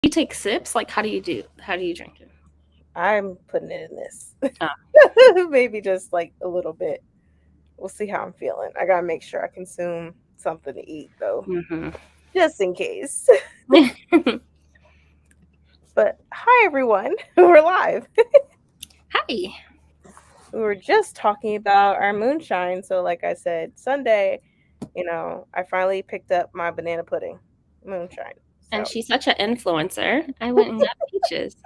You take sips? Like, how do you drink it? I'm putting it in this. Ah. Maybe just like a little bit. We'll see how I'm feeling. I gotta make sure I consume something to eat though, Mm-hmm. just in case. But hi everyone, we're live. Hi. We were just talking about our moonshine. So, like I said, Sunday, I finally picked up my banana pudding moonshine. And So, she's such an influencer. I went and got peaches.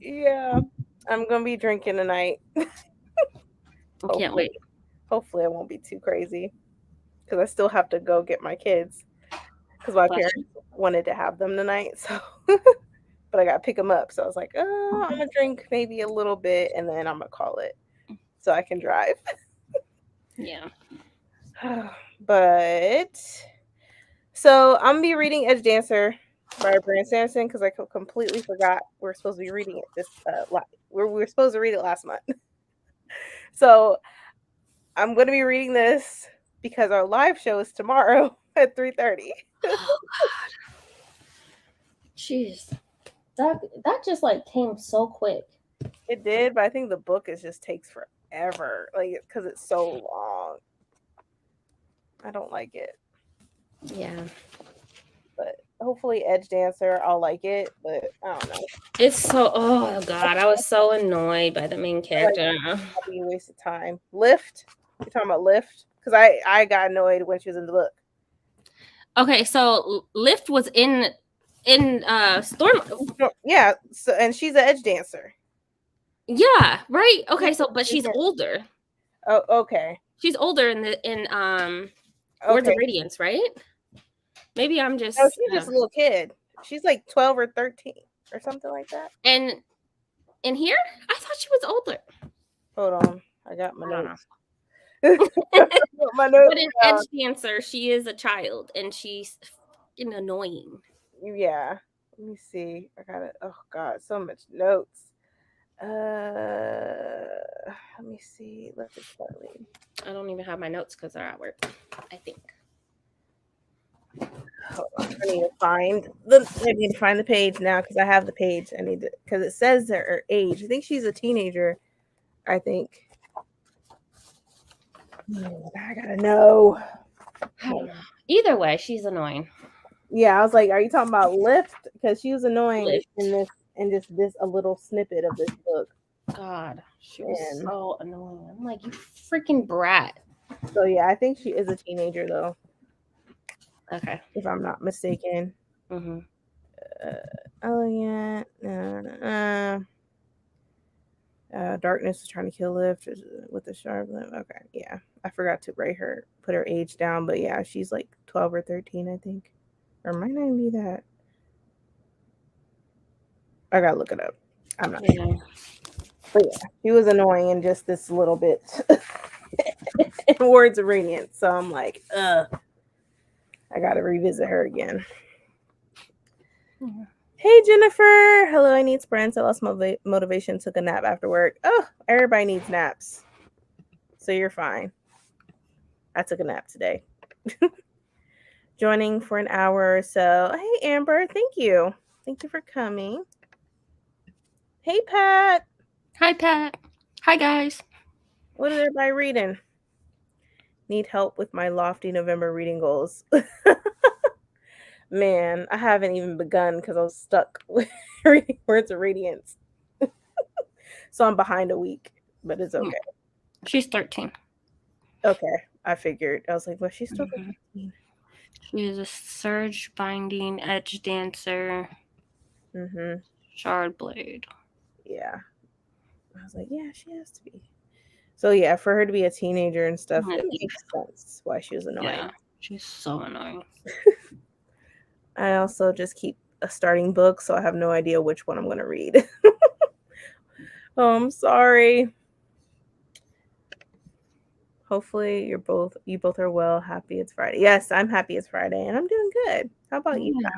yeah, I'm gonna be drinking tonight. I can't Hopefully, wait. hopefully it won't be too crazy because I still have to go get my kids because my Bless parents you. wanted to have them tonight. So, but I gotta pick them up. So I was like, oh, I'm gonna drink maybe a little bit and then I'm gonna call it so I can drive. Yeah. But so I'm gonna be reading Edge Dancer by Brand Sanderson because I completely forgot we are supposed to be reading it this we were supposed to read it last month. So I'm gonna be reading this because our live show is tomorrow at 3:30. Oh God. Jeez. That just like came so quick. It did, but I think the book is just takes forever, like because it's so long. I don't like it, Yeah. but hopefully Edge Dancer I'll like it, but I don't know. It's so, oh God, I was so annoyed by the main I like character. I'll be a waste of time. Lift, you're talking about Lift because I got annoyed when she was in the book. Okay, so Lift was in Storm. Yeah, so and she's an Edge Dancer. Yeah, right. Yeah, Okay, so but she's yeah. older. Oh, okay, She's older in Words okay. of Radiance, right? Maybe I'm No, just she's just a little kid. She's like 12 or 13 or something like that. and in here, I thought she was older. Hold on, I got my I don't know. notes. My But notes in down. Edge Dancer, she is a child and she's fucking annoying. Yeah. Let me see. I got it. Oh God, so much notes. Let me see. Let's just slightly. I don't even have my notes because they're at work, I think. Hold on. I need to find the page now because I have the page. I need to because it says her age. I think she's a teenager. I think. I gotta know. I don't know. Either way, she's annoying. Yeah, I was like, are you talking about Lift? Because she was annoying in Lift. this and just this a little snippet of this book. God, she was And so annoying. I'm like, you freaking brat. so yeah, I think she is a teenager though, Okay. if I'm not mistaken. Mm-hmm. Elegant. Darkness was trying to kill Lift with a sharp lip. Okay, yeah. I forgot to put her age down, but yeah, she's like 12 or 13, I think. Or might not even be that. I gotta look it up. I'm not sure. Yeah. But yeah, she was annoying in just this little bit in Words of Radiance. So I'm like, I gotta revisit her again. Yeah. Hey Jennifer, hello. I need sprints. I lost motivation. Took a nap after work. Oh, everybody needs naps, so you're fine. I took a nap today. Joining for an hour or so. Hey Amber, thank you for coming. Hey Pat, Hi, Pat. Hi, guys. what is everybody reading? Need help with my lofty November reading goals. Man, I haven't even begun because I was stuck with reading Words of Radiance. So I'm behind a week, but it's okay. She's 13. Okay, I figured. I was like, well, she's still Mm-hmm. 15. She is a surge binding edge dancer, Mm-hmm. shard blade. Yeah. I was like, yeah, she has to be. So yeah, for her to be a teenager and stuff, it makes sense why she was annoying. Yeah, she's so annoying. I also just keep a starting book, so I have no idea which one I'm gonna read. Oh, I'm sorry. Hopefully you both are well. Happy it's Friday. Yes, I'm happy it's Friday and I'm doing good. How about you? Yeah.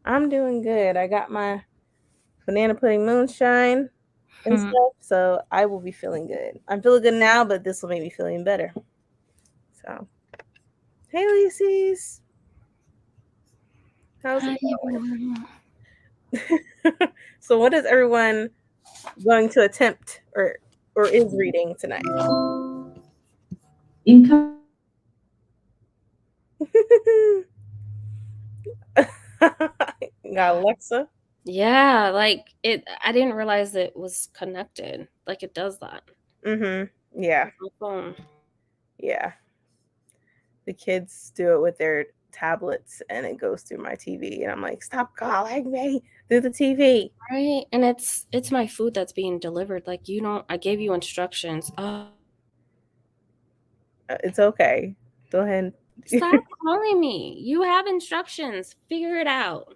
I'm doing good. I got my banana pudding moonshine and Hmm. stuff, so I will be feeling good. I'm feeling good now, but this will make me feeling better. So, hey, Lucy's. How's Hi, it everyone. going? So, what is everyone going to attempt or is reading tonight? Income. Got Alexa. Yeah, like I didn't realize it was connected. Like it does that. Yeah. With my phone. Yeah. The kids do it with their tablets and it goes through my TV and I'm like, stop calling me through the TV. Right? And it's my food that's being delivered. Like I gave you instructions. It's okay. Go ahead. Stop calling me. You have instructions. Figure it out.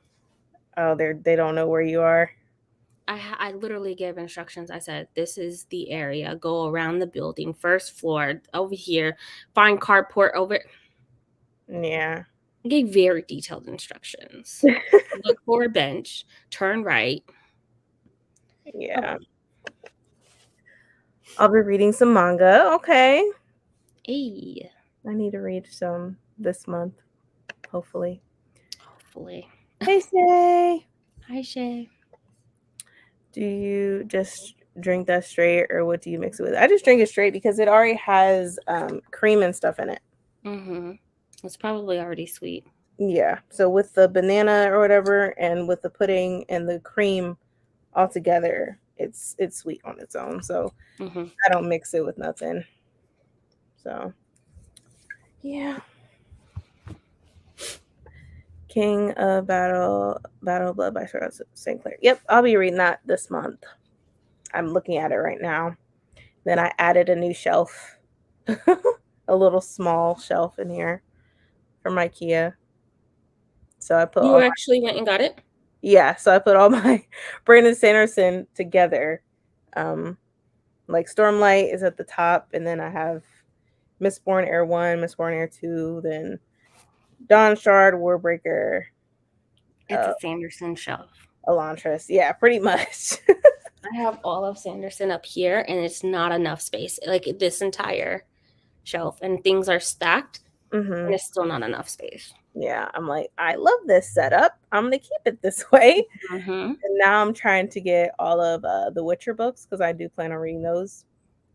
Oh, they don't know where you are. I literally gave instructions. I said, this is the area. Go around the building, first floor, over here, find carport over. Yeah. I gave very detailed instructions. Look for a bench, turn right. Yeah. I'll be reading some manga. Okay. Hey. I need to read some this month, hopefully. Hopefully. Hey, Shay. Hi, Shay. Do you just drink that straight or what do you mix it with? I just drink it straight because it already has cream and stuff in it. Mm-hmm. It's probably already sweet. Yeah. So with the banana or whatever and with the pudding and the cream all together, it's sweet on its own. So I don't mix it with nothing. So yeah. King of Battle Blood by Charlotte St. Clair. Yep, I'll be reading that this month. I'm looking at it right now. Then I added a new shelf, a little small shelf in here from IKEA. So I put You actually went and got it? Yeah, so I put all my Brandon Sanderson together. Like Stormlight is at the top, and then I have Mistborn Air 1, Mistborn Air 2, then Dawn Shard, Warbreaker. It's a Sanderson shelf. Elantris. Yeah, pretty much. I have all of Sanderson up here, and it's not enough space. Like this entire shelf, and things are stacked, and it's still not enough space. Yeah, I'm like, I love this setup. I'm gonna keep it this way. Mm-hmm. And now I'm trying to get all of the Witcher books because I do plan on reading those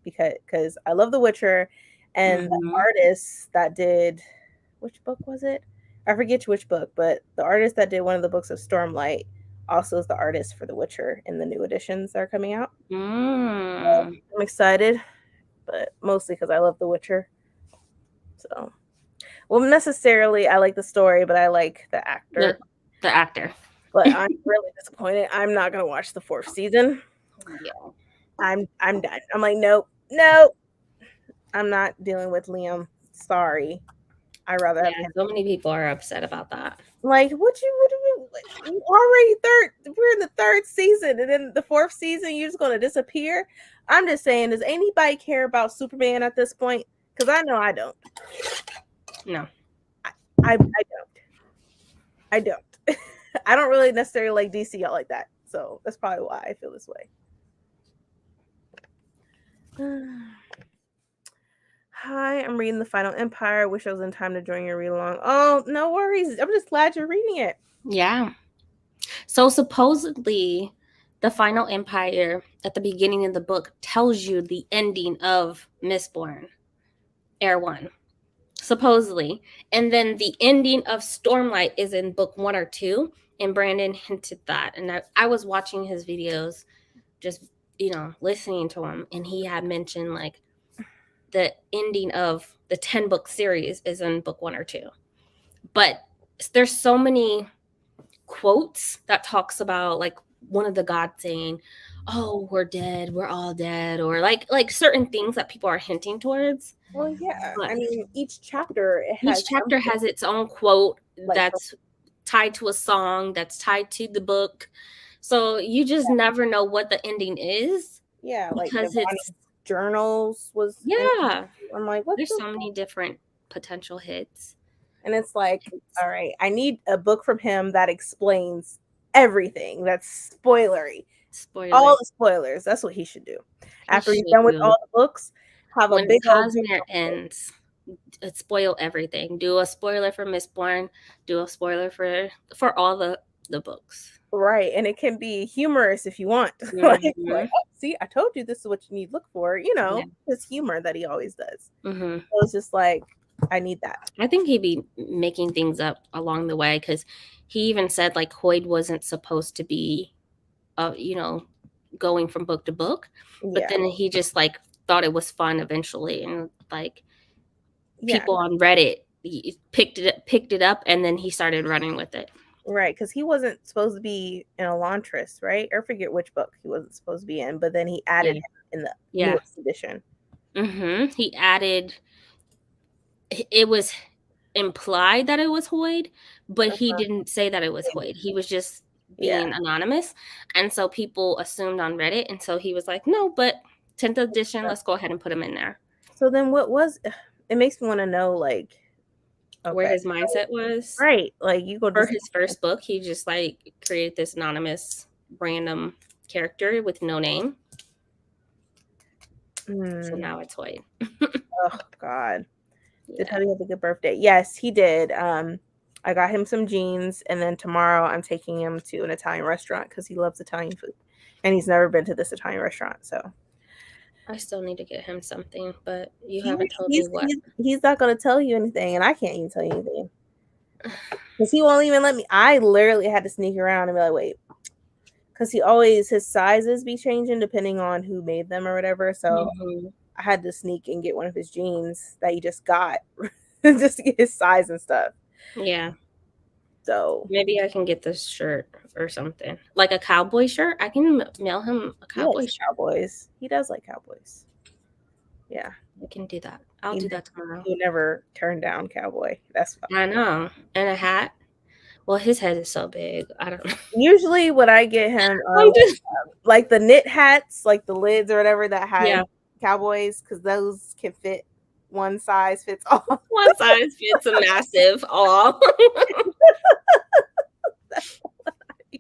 because I love The Witcher, and the artist that did which book was it? I forget which book, but the artist that did one of the books of Stormlight also is the artist for The Witcher in the new editions that are coming out. So I'm excited, but mostly because I love The Witcher. So, well, necessarily I like the story, but I like the actor. The actor. But I'm really disappointed. I'm not gonna watch the 4th season. Yeah. I'm done. I'm like, nope. I'm not dealing with Liam. Sorry. I rather have him. So many people are upset about that. Like, what you already we're in the 3rd season, and then the 4th season you're just gonna disappear. I'm just saying, does anybody care about Superman at this point? Because I know I don't. No. I don't. I don't. I don't really necessarily like DC out like that. So that's probably why I feel this way. Hi, I'm reading The Final Empire. Wish I was in time to join your read along. Oh, no worries. I'm just glad you're reading it. Yeah. So supposedly The Final Empire at the beginning of the book tells you the ending of Mistborn Air 1. Supposedly. And then the ending of Stormlight is in book 1 or 2. And Brandon hinted that. And I was watching his videos, just, listening to him. And he had mentioned, like, the ending of the 10-book series is in book 1 or 2. But there's so many quotes that talks about, like, one of the gods saying, oh, we're dead, we're all dead, or like certain things that people are hinting towards. Well, yeah. I mean, each chapter has its own quote that's tied to a song, that's tied to the book. So you just never know what the ending is. Yeah, like it's journals was. Yeah. I'm like, what? There's so many different potential hits. And it's like, all right, I need a book from him that explains everything. That's spoilery. All the spoilers. That's what he should do. After he's done with all the books, have when a big Cosmere ends. spoil everything. Do a spoiler for Mistborn. Do a spoiler for all the books. Right, and it can be humorous if you want. Like, Mhm. oh, see, I told you this is what you need to look for. Yeah. His humor that he always does. Mhm. So it's just like, I need that. I think he'd be making things up along the way because he even said like Hoyd wasn't supposed to be, going from book to book, but Yeah, then he just like thought it was fun eventually, and like yeah, people on Reddit picked it up, and then he started running with it. right. Because he wasn't supposed to be in Elantris, right? Or forget which book he wasn't supposed to be in, but then he added Yeah. him in the Yeah. newest edition. He added. It was implied that it was Hoyd, but he didn't say that it was Hoyd. He was just being anonymous, and so people assumed on Reddit, and so he was like, "No, but 10th edition, let's go ahead and put him in there." So then, what was? It makes me want to know, like, Where okay, his mindset was. right? Like, you go For to his first book, he just like created this anonymous random character with no name. So now it's Hoyd. Oh God. Did Hubby have a good birthday? Yes, he did. I got him some jeans, and then tomorrow I'm taking him to an Italian restaurant because he loves Italian food, and he's never been to this Italian restaurant. So I still need to get him something, but you haven't told me what. He's not going to tell you anything, and I can't even tell you anything because he won't even let me. I literally had to sneak around and be like, wait, because his sizes be changing depending on who made them or whatever. So I had to sneak and get one of his jeans that he just got just to get his size and stuff. Yeah. So maybe I can get this shirt or something, like a cowboy shirt. I can mail him a cowboy shirt. Cowboys. He does like cowboys. Yeah, I can do that. I'll do that tomorrow. You never turn down cowboy. That's fine. I know. And a hat. Well, his head is so big. I don't know. Usually, what I get him, like the knit hats, like the lids or whatever that have cowboys, because those can fit. One size fits all. One size fits a massive all. That's what I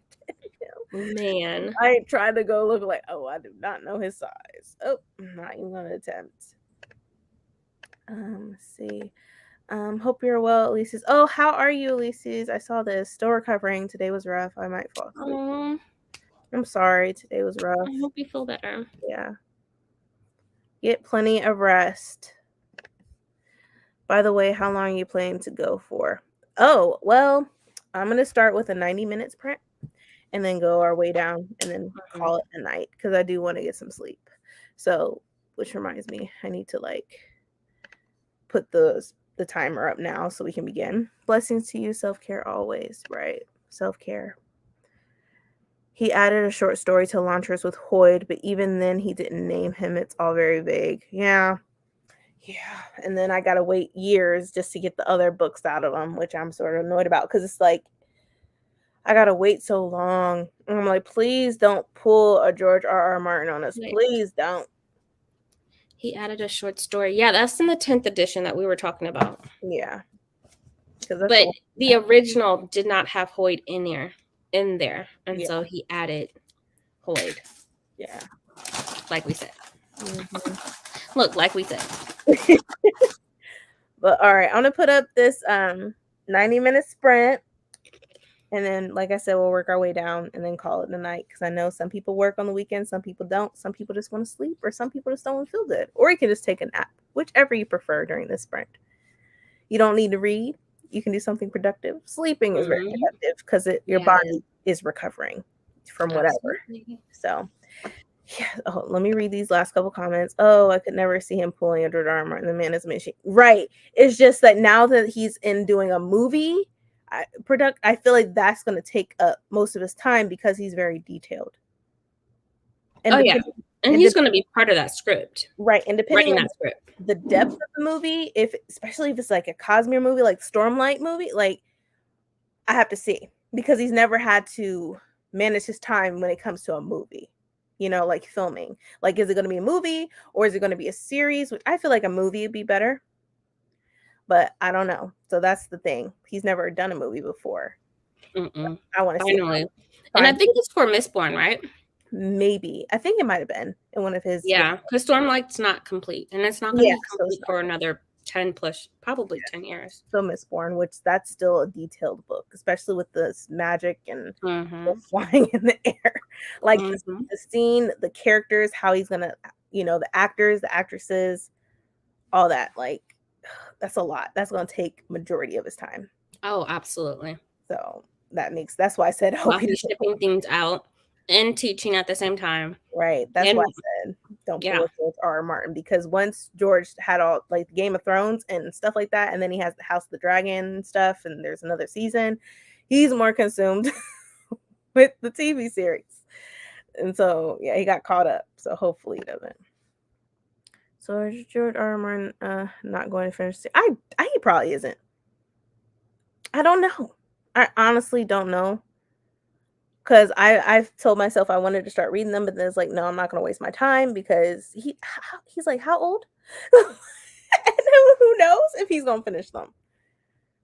did. Man, I ain't trying to go look like, oh, I do not know his size. Oh, I'm not even gonna attempt. Let's see. Hope you're well, Elises. Oh, how are you, Elises? I saw this. Still recovering. Today was rough. I might fall asleep. I'm sorry. Today was rough. I hope you feel better. Yeah. Get plenty of rest. By the way, how long are you planning to go for? Oh, well, I'm going to start with a 90-minute sprint and then go our way down and then call it a night because I do want to get some sleep. So, which reminds me, I need to like put the timer up now so we can begin. Blessings to you, self-care always, right? Self-care. He added a short story to Elantris with Hoyd, but even then he didn't name him. It's all very vague. Yeah. And then I gotta wait years just to get the other books out of them, which I'm sort of annoyed about because it's like I gotta wait so long. And I'm like, please don't pull a George R.R. Martin on us. Please don't. He added a short story. Yeah, that's in the 10th edition that we were talking about. Yeah. But the original did not have Hoyd in there. And so he added Hoyd. Yeah. Like we said. Look, like we said. But all right, I'm gonna put up this 90-minute sprint. And then, like I said, we'll work our way down and then call it a night. Because I know some people work on the weekend, some people don't. Some people just want to sleep, or some people just don't want to feel good. Or you can just take a nap, whichever you prefer during this sprint. You don't need to read. You can do something productive. Sleeping is very productive because your body is recovering from whatever. So, yeah. Oh, let me read these last couple comments. Oh, I could never see him pulling a George R. R. Martin. The man is a machine. Right. It's just that now that he's in doing a movie, I feel like that's going to take up most of his time because he's very detailed. And he's going to be part of that script, right? And depending on the depth of the movie, especially if it's like a Cosmere movie, like Stormlight movie, like I have to see because he's never had to manage his time when it comes to a movie. Like filming. Like, is it going to be a movie or is it going to be a series? Which I feel like a movie would be better. But I don't know. So that's the thing. He's never done a movie before. I want to see. And I think it's for Mistborn, right? Maybe. I think it might have been in one of his. Yeah, because Stormlight's not complete. And it's not going to be complete for another 10 plus, probably 10 years. So Mistborn, which that's still a detailed book, especially with this magic and Mm-hmm. flying in the air. Like Mm-hmm. the scene, the characters, how he's gonna, the actors, the actresses, all that. Like that's a lot. That's gonna take majority of his time. Oh, absolutely. So that's why I said I hope While he he's doesn't. shipping things out and teaching at the same time. Right. That's And why I said don't pull yeah. a George R. R. Martin, because once George had all like Game of Thrones and stuff like that, and then he has the House of the Dragon and stuff, and there's another season, he's more consumed with the TV series. And so yeah, he got caught up. So hopefully he doesn't. So is George R. R. Martin not going to finish? He probably isn't. I don't know. I honestly don't know. Because I've told myself I wanted to start reading them, but then it's like, no, I'm not going to waste my time, because he's like, how old? And who knows if he's going to finish them?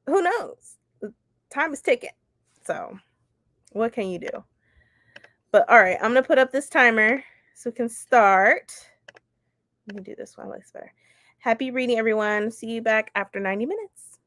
Who knows? The time is ticking. So what can you do? But all right, I'm going to put up this timer so we can start. Let me do this one. Looks better. Happy reading, everyone. See you back after 90 minutes.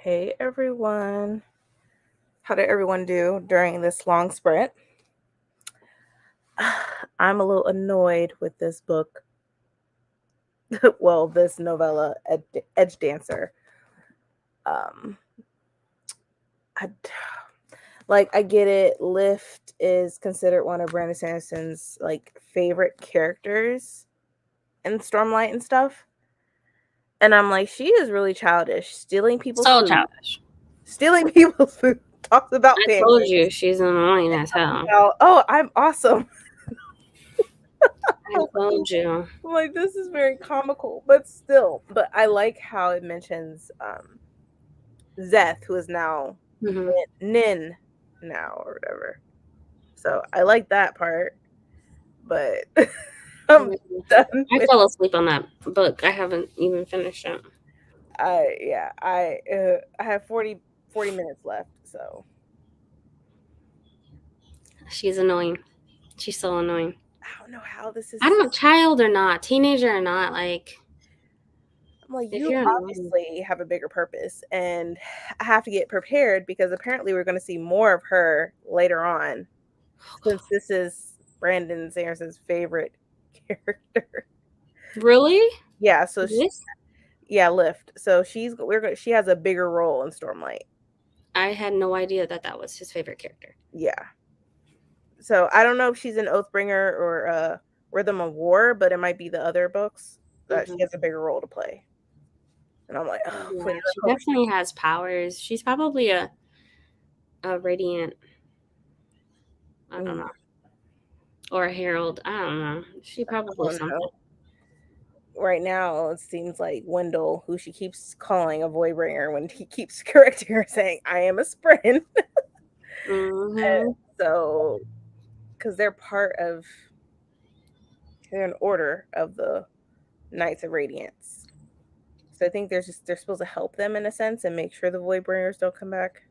Hey everyone. How did everyone do during this long sprint? I'm a little annoyed with this book. Well, this novella, Edge Dancer. I get it. Lift is considered one of Brandon Sanderson's like favorite characters in Stormlight and stuff. And I'm like, she is really childish, stealing people's So food. childish. Stealing people's food. Talks about I pancakes. told you she's annoying as hell. Oh, I'm awesome. I told you. I'm like, this is very comical, but still. But I like how it mentions Zeth, who is now Nin now or whatever. So I like that part. But I'm done. I fell asleep on that book. I haven't even finished it. I have 40 minutes left, so she's annoying. She's so annoying. I don't know how this is. I don't know, child or not, teenager or not, like. I'm like, you obviously have a bigger purpose, and I have to get prepared because apparently we're going to see more of her later on, since this is Brandon Sanderson's favorite character. Really? Yeah. So Lift. So she has a bigger role in Stormlight. I had no idea that was his favorite character. Yeah. So I don't know if she's an Oathbringer or Rhythm of War, but it might be the other books that she has a bigger role to play. And I'm like, oh, yeah, she definitely has powers. She's probably a Radiant. I don't know. Or a Herald. I don't know. She probably something. Right now, it seems like Wendell, who she keeps calling a Voidbringer when he keeps correcting her, saying, I am a Spren. So, because they're an order of the Knights of Radiance. So I think they're supposed to help them in a sense and make sure the Voidbringers don't come back.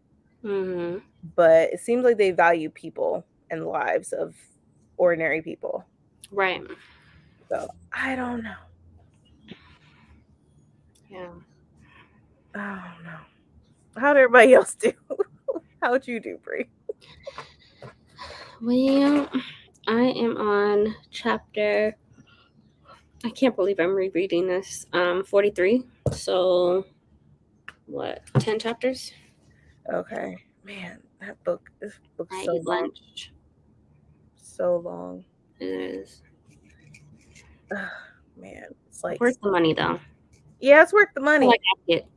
But it seems like they value people and the lives of ordinary people. Right. So I don't know. Yeah. I don't know. How'd everybody else do? How'd you do, Brie? Well, I am on chapter. I can't believe I'm rereading this. 43. So, what? 10 chapters? Okay, man, this book's I so eat long. lunch. So long. It is. Man, it's like worth the money though. Yeah, it's worth the money. Like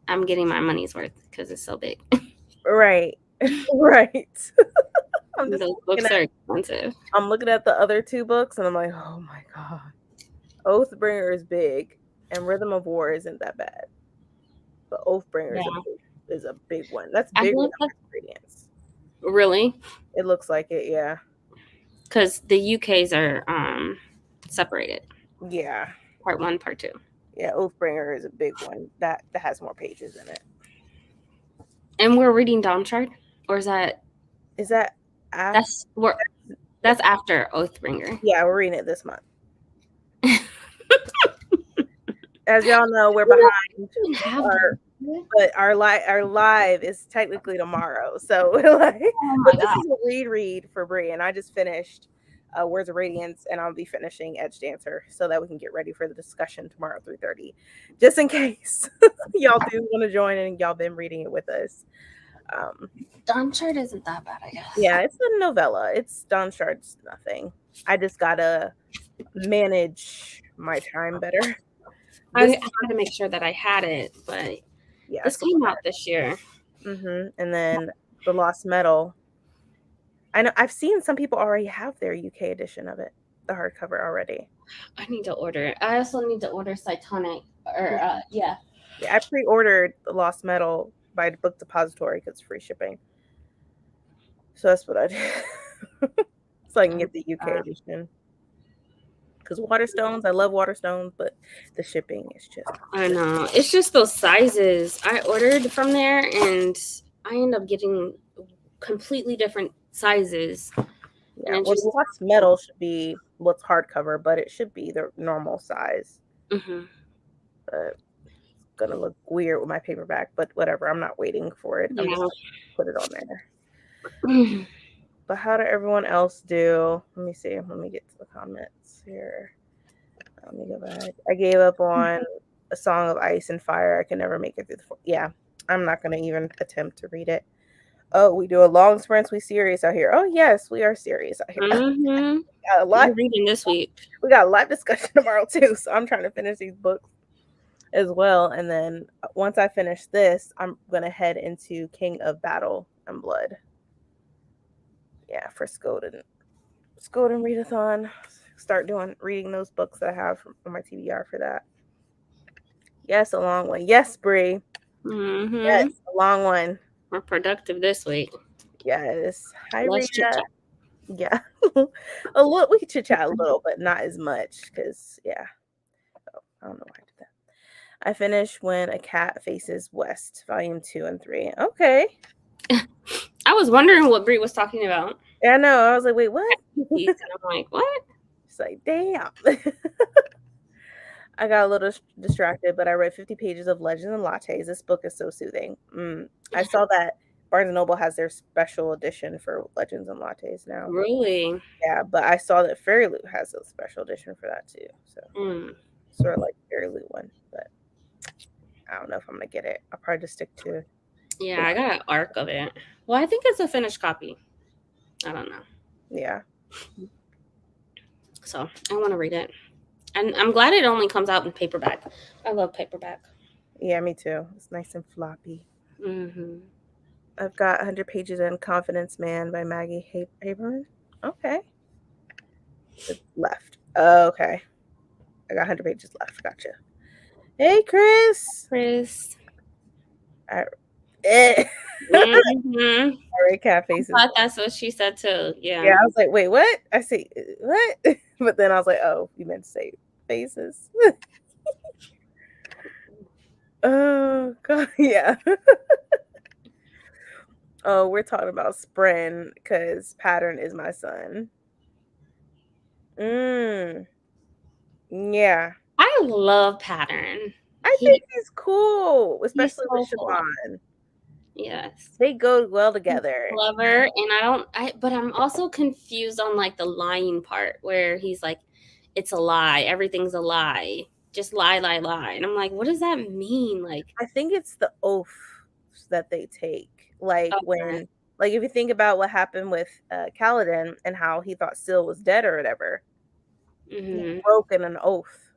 I'm getting my money's worth because it's so big. Right. Right. Those books are expensive. I'm looking at the other two books and I'm like, oh my god. Oathbringer is big and Rhythm of War isn't that bad. But Oathbringer is a big one. That's bigger than Radiance. Really? It looks like it, yeah. Because the UKs are separated. Yeah. Part 1, Part 2. Yeah, Oathbringer is a big one. That has more pages in it. And we're reading Dawnshard? Or is that after? That's after Oathbringer. Yeah, we're reading it this month. As y'all know, we're behind. But our live is technically tomorrow. So but this is a read for Brie, and I just finished Words of Radiance, and I'll be finishing Edge Dancer so that we can get ready for the discussion tomorrow at 3:30. Just in case y'all do want to join and y'all been reading it with us. Dawnshard isn't that bad, I guess. Yeah, it's a novella. Dawnshard's nothing. I just gotta manage my time better. I had to make sure that I had it, but yeah, this came out this year. And then The Lost Metal. I know I've seen some people already have their UK edition of it, the hardcover already. I need to order it. I also need to order Cytonic. Yeah, I pre-ordered The Lost Metal by Book Depository because it's free shipping. So that's what I did. So I can get the UK edition. Because Waterstones, I love Waterstones, but the shipping is just... I know. It's just those sizes. I ordered from there, and I end up getting completely different sizes. Yeah, well, the Lost Metal should be what's hardcover, but it should be the normal size. Mm-hmm. But gonna look weird with my paperback, but whatever. I'm not waiting for it. I'm just gonna put it on there. But how did everyone else do? Let me see. Let me get to the comments here. Let me go back. I gave up on A Song of Ice and Fire. I can never make it through yeah, I'm not gonna even attempt to read it. Oh, we do a long sprints. We serious out here. Oh yes, we are serious out here. Mm-hmm. Got a lot. I'm reading this week. We got a live discussion tomorrow too, so I'm trying to finish these books as well. And then once I finish this, I'm gonna head into King of Battle and Blood. Yeah, for Skoden Readathon. Start reading those books that I have on my TBR for that. Yes, a long one. Yes, Bree. Mm-hmm. Yes, a long one. We're productive this week. Yes. Hi, Less Rita. chit-chat. Yeah. A little, we chit chat a little, but not as much because, yeah. Oh, I don't know why I did that. I finished When a Cat Faces West, Volume 2 and 3. Okay. I was wondering what Brie was talking about. Yeah, I know. I was like, wait, what? And I'm like, what? It's like, damn. I got a little distracted, but I read 50 pages of Legends and Lattes. This book is so soothing. I saw that Barnes & Noble has their special edition for Legends and Lattes now. Really? Yeah, but I saw that Fairy Loot has a special edition for that too. So sort of like Fairy Loot one, but I don't know if I'm going to get it. I'll probably just stick to... Yeah, I got an arc of it. Well, I think it's a finished copy. I don't know. Yeah. So I want to read it. And I'm glad it only comes out in paperback. I love paperback. Yeah, me too. It's nice and floppy. Mm-hmm. I've got 100 pages in Confidence Man by Maggie Haberman. Okay. It's left. Okay. I got 100 pages left. Gotcha. Hey, Chris. Chris. Mm-hmm. Cat faces. I thought that's what she said too. Yeah. Yeah, I was like, wait, what? I say what? But then I was like, oh, you meant to say faces. Oh god, yeah. Oh, we're talking about Spren because Pattern is my son. Yeah. I love Pattern. I think he's cool, especially with so Siobhan. Cool. Yes. They go well together. He's clever, and but I'm also confused on like the lying part where he's like, it's a lie, everything's a lie. Just lie. And I'm like, what does that mean? Like, I think it's the oath that they take. Like when, like if you think about what happened with Kaladin and how he thought Syl was dead or whatever, he broken an oath.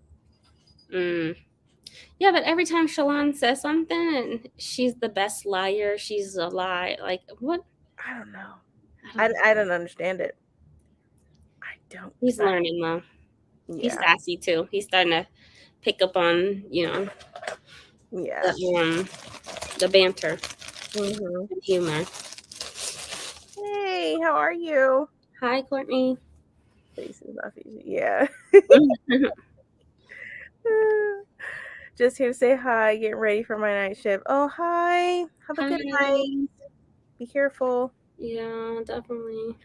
Yeah, but every time Shallan says something and she's the best liar, she's a lie. Like what? I don't know. I don't understand it. I don't. He's learning though. Yeah. He's sassy too. He's starting to pick up on, yeah, the banter, and humor. Hey, how are you? Hi, Courtney. Faces, not faces. Yeah. Just here to say hi, getting ready for my night shift. Oh, hi. Have a good night. Be careful. Yeah, definitely.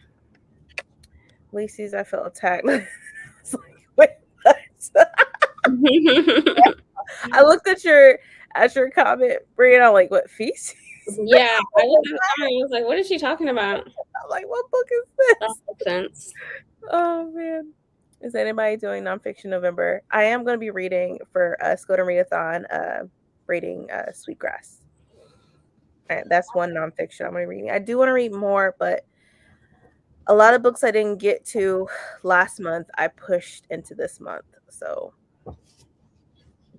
Lacey's, I felt attacked. I was like, wait, what? I looked at your comment, Brian. I'm like, what, feces? Yeah, I looked at the comment. I was like, what is she talking about? I'm like, what book is this? That makes sense. Oh man. Is anybody doing nonfiction November? I am going to be reading for Skoden Readathon, reading Sweetgrass. Right, that's one nonfiction I'm going to be reading. I do want to read more, but a lot of books I didn't get to last month, I pushed into this month. So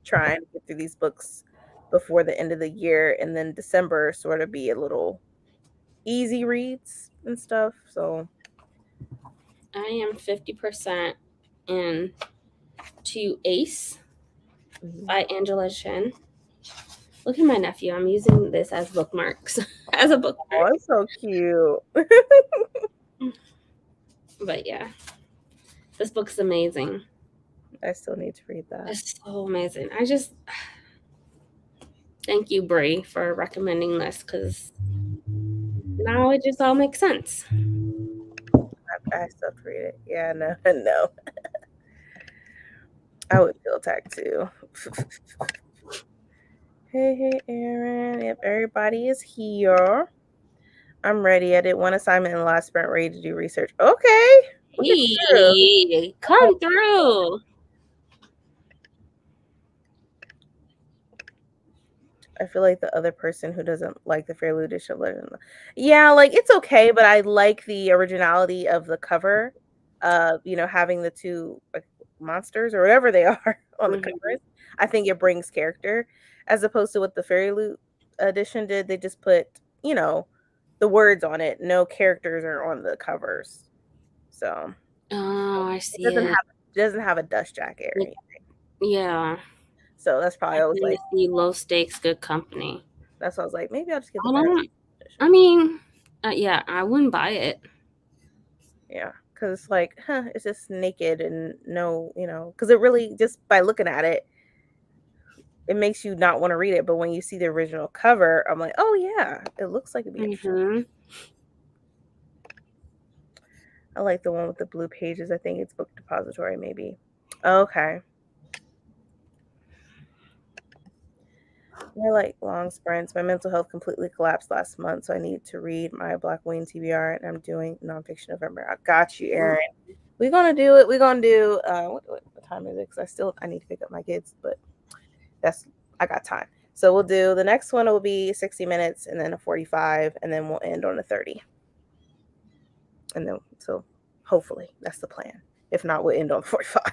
trying to get through these books before the end of the year, and then December sort of be a little easy reads and stuff. So I am 50% in to Ace by Angela Shen. Look at my nephew. I'm using this as bookmarks. As a bookmark. Oh, it's so cute. But yeah, this book's amazing. I still need to read that. It's so amazing. I just thank you, Brie, for recommending this because now it just all makes sense. I still have to read it. Yeah, no. I would feel attacked too. Hey, Aaron. Yep, everybody is here. I'm ready. I did one assignment in the last sprint, ready to do research. Okay. Look at you. Hey, come through. I feel like the other person who doesn't like the Fairly Edition of Legend. Yeah, like it's okay, but I like the originality of the cover. Having the two like monsters or whatever they are on the covers. I think it brings character as opposed to what the Fairy Loot edition did. They just put, the words on it. No characters are on the covers. So Oh, I it see doesn't it. doesn't have a dust jacket or anything. Yeah. So that's probably I I was like, see low stakes, good company. that's what I was like, maybe I'll just get I the don't. Fairy edition. I mean, yeah, I wouldn't buy it. Yeah, because it's like, it's just naked and no, because it really, just by looking at it, it makes you not want to read it. But when you see the original cover, I'm like, oh yeah, it looks like it'd be interesting. I like the one with the blue pages. I think it's Book Depository, maybe. Okay. I like long sprints. My mental health completely collapsed last month, so I need to read my Black Wing TBR, and I'm doing nonfiction November. I got you, Aaron. We're gonna do it. We're gonna do what time is it? Because I need to pick up my kids, but I got time. So we'll do the next one will be 60 minutes and then a 45, and then we'll end on a 30. And then so hopefully that's the plan. If not, we'll end on 45.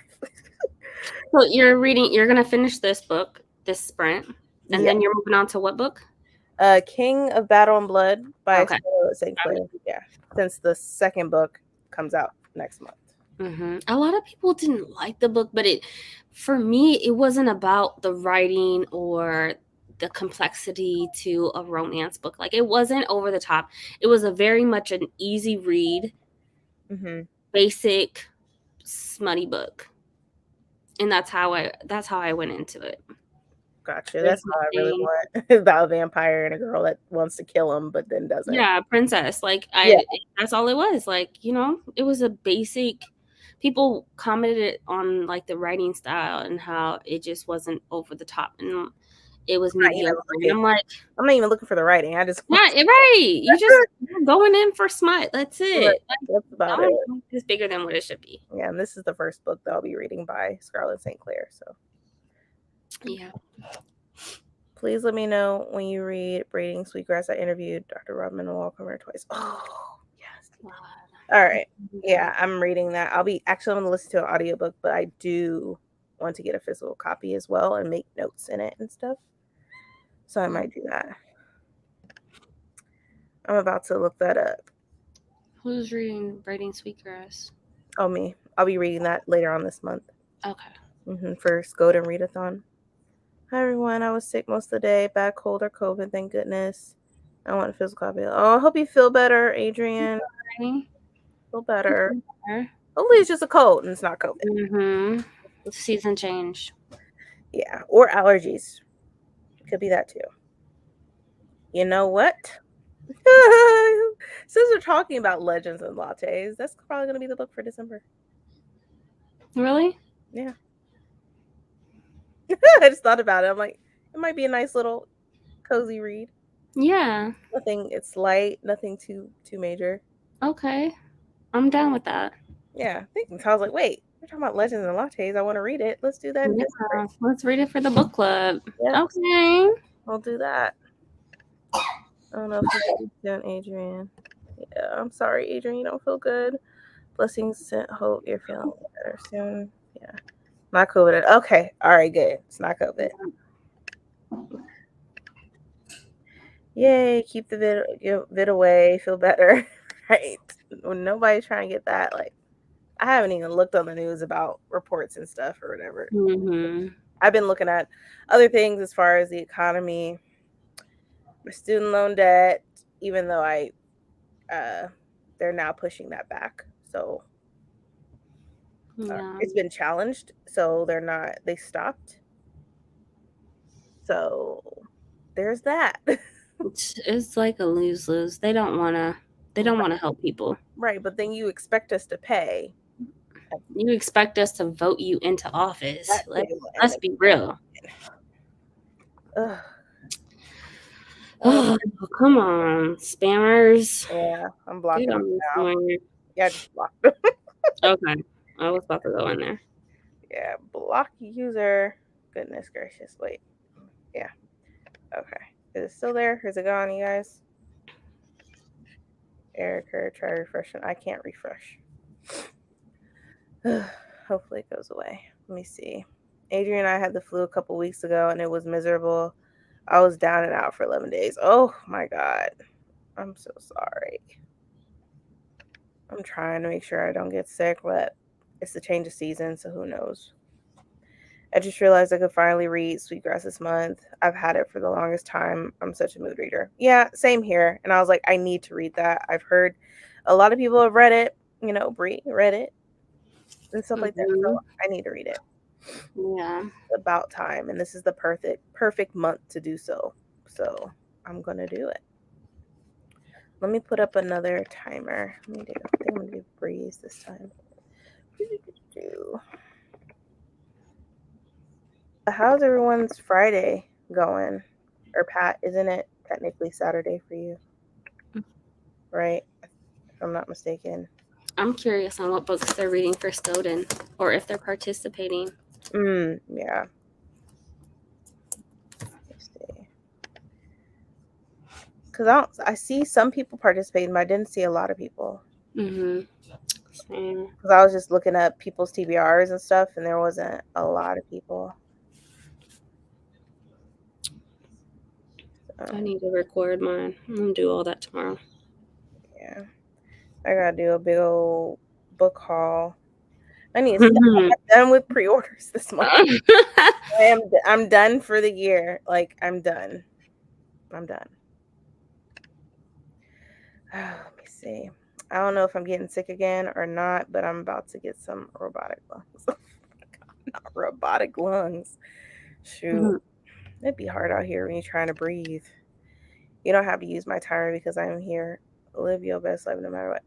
So you're gonna finish this book, this sprint, and then you're moving on to what book? King of Battle and Blood by Scarlett St. Clair. Okay. Yeah, since the second book comes out next month. A lot of people didn't like the book, but for me, it wasn't about the writing or the complexity to a romance book. Like, it wasn't over the top. It was a very much an easy read, basic, smutty book, and that's how I went into it. Gotcha. That's what I really want. About a vampire and a girl that wants to kill him, but then doesn't. Yeah, princess. Like, that's all it was. Like, it was a basic. People commented on like the writing style and how it just wasn't over the top and it was mediocre. I'm like, I'm not even looking for the writing. I just right. You're going in for smut. That's it. That's about it. It's bigger than what it should be. Yeah, and this is the first book that I'll be reading by Scarlett St. Clair. So yeah. Please let me know when you read Braiding Sweetgrass. I interviewed Dr. Rodman and Walker twice. Oh, yes. All right. Yeah, I'm reading that. I'm going to listen to an audiobook, but I do want to get a physical copy as well and make notes in it and stuff. So I might do that. I'm about to look that up. Who's reading Braiding Sweetgrass? Oh, me. I'll be reading that later on this month. Okay. For Golden Readathon. Hi, everyone. I was sick most of the day. Bad cold or COVID, thank goodness. I want a physical copy. Oh, I hope you feel better, Adrian. Feel better. Hopefully it's just a cold and it's not COVID. Season change. Yeah, or allergies. Could be that too. You know what? Since we're talking about legends and lattes, that's probably going to be the book for December. Really? Yeah. I just thought about it. I'm like, it might be a nice little cozy read. Yeah. It's light, nothing too major. Okay. I'm down with that. Yeah. I was like, wait, we're talking about legends and lattes. I want to read it. Let's do that. Yeah, let's read it for the book club. Yep. Okay. I'll do that. I don't know if you're doing, Adrian. Yeah, I'm sorry, Adrian. You don't feel good. Blessings, sent hope. You're feeling better soon. Yeah. Not COVID. Okay. All right, good. It's not COVID. Yay. Keep the vid away. Feel better. Right. When nobody's trying to get that, like, I haven't even looked on the news about reports and stuff or whatever. I've been looking at other things as far as the economy, my student loan debt, even though they're now pushing that back. So it's been challenged. So they stopped. So there's that. It's like a lose-lose. They don't want to help people. Right. But then you expect us to pay. You expect us to vote you into office. Let's be real. Ugh. Oh, come on, spammers. Yeah, I'm Get blocking on them me now. somewhere. Yeah, just block them. Okay, I was about to go in there. Yeah, block user. Goodness gracious. Wait. Yeah. Okay. Is it still there? Is it gone, you guys? Erica, try refreshing. I can't refresh. Hopefully it goes away. Let me see. Adrian and I had the flu a couple weeks ago and it was miserable. I was down and out for 11 days. Oh my God. I'm so sorry. I'm trying to make sure I don't get sick, but it's the change of season, so who knows. I just realized I could finally read Sweetgrass this month. I've had it for the longest time. I'm such a mood reader. Yeah, same here. And I was like, I need to read that. I've heard a lot of people have read it. You know, Brie read it and stuff like that. So I need to read it. Yeah. It's about time, and this is the perfect month to do so. So I'm gonna do it. Let me put up another timer. Let me do. I think I'm gonna do Breeze this time. How's everyone's Friday going? Or Pat, isn't it technically Saturday for you? Right? If I'm not mistaken. I'm curious on what books they're reading for Snowden or if they're participating. Yeah. Let's see. Because I see some people participating, but I didn't see a lot of people. Mm-hmm. Same. Because I was just looking up people's TBRs and stuff, and there wasn't a lot of people. I need to record mine. I'm gonna do all that tomorrow. Yeah. I gotta do a big old book haul. I need to stop. I'm done with pre-orders this month. I'm done for the year. Like, I'm done. I'm done. Let me see. I don't know if I'm getting sick again or not, but I'm about to get some robotic lungs. Not robotic lungs. Shoot. It'd be hard out here when you're trying to breathe. You don't have to use my timer because I'm here. Live your best life no matter what.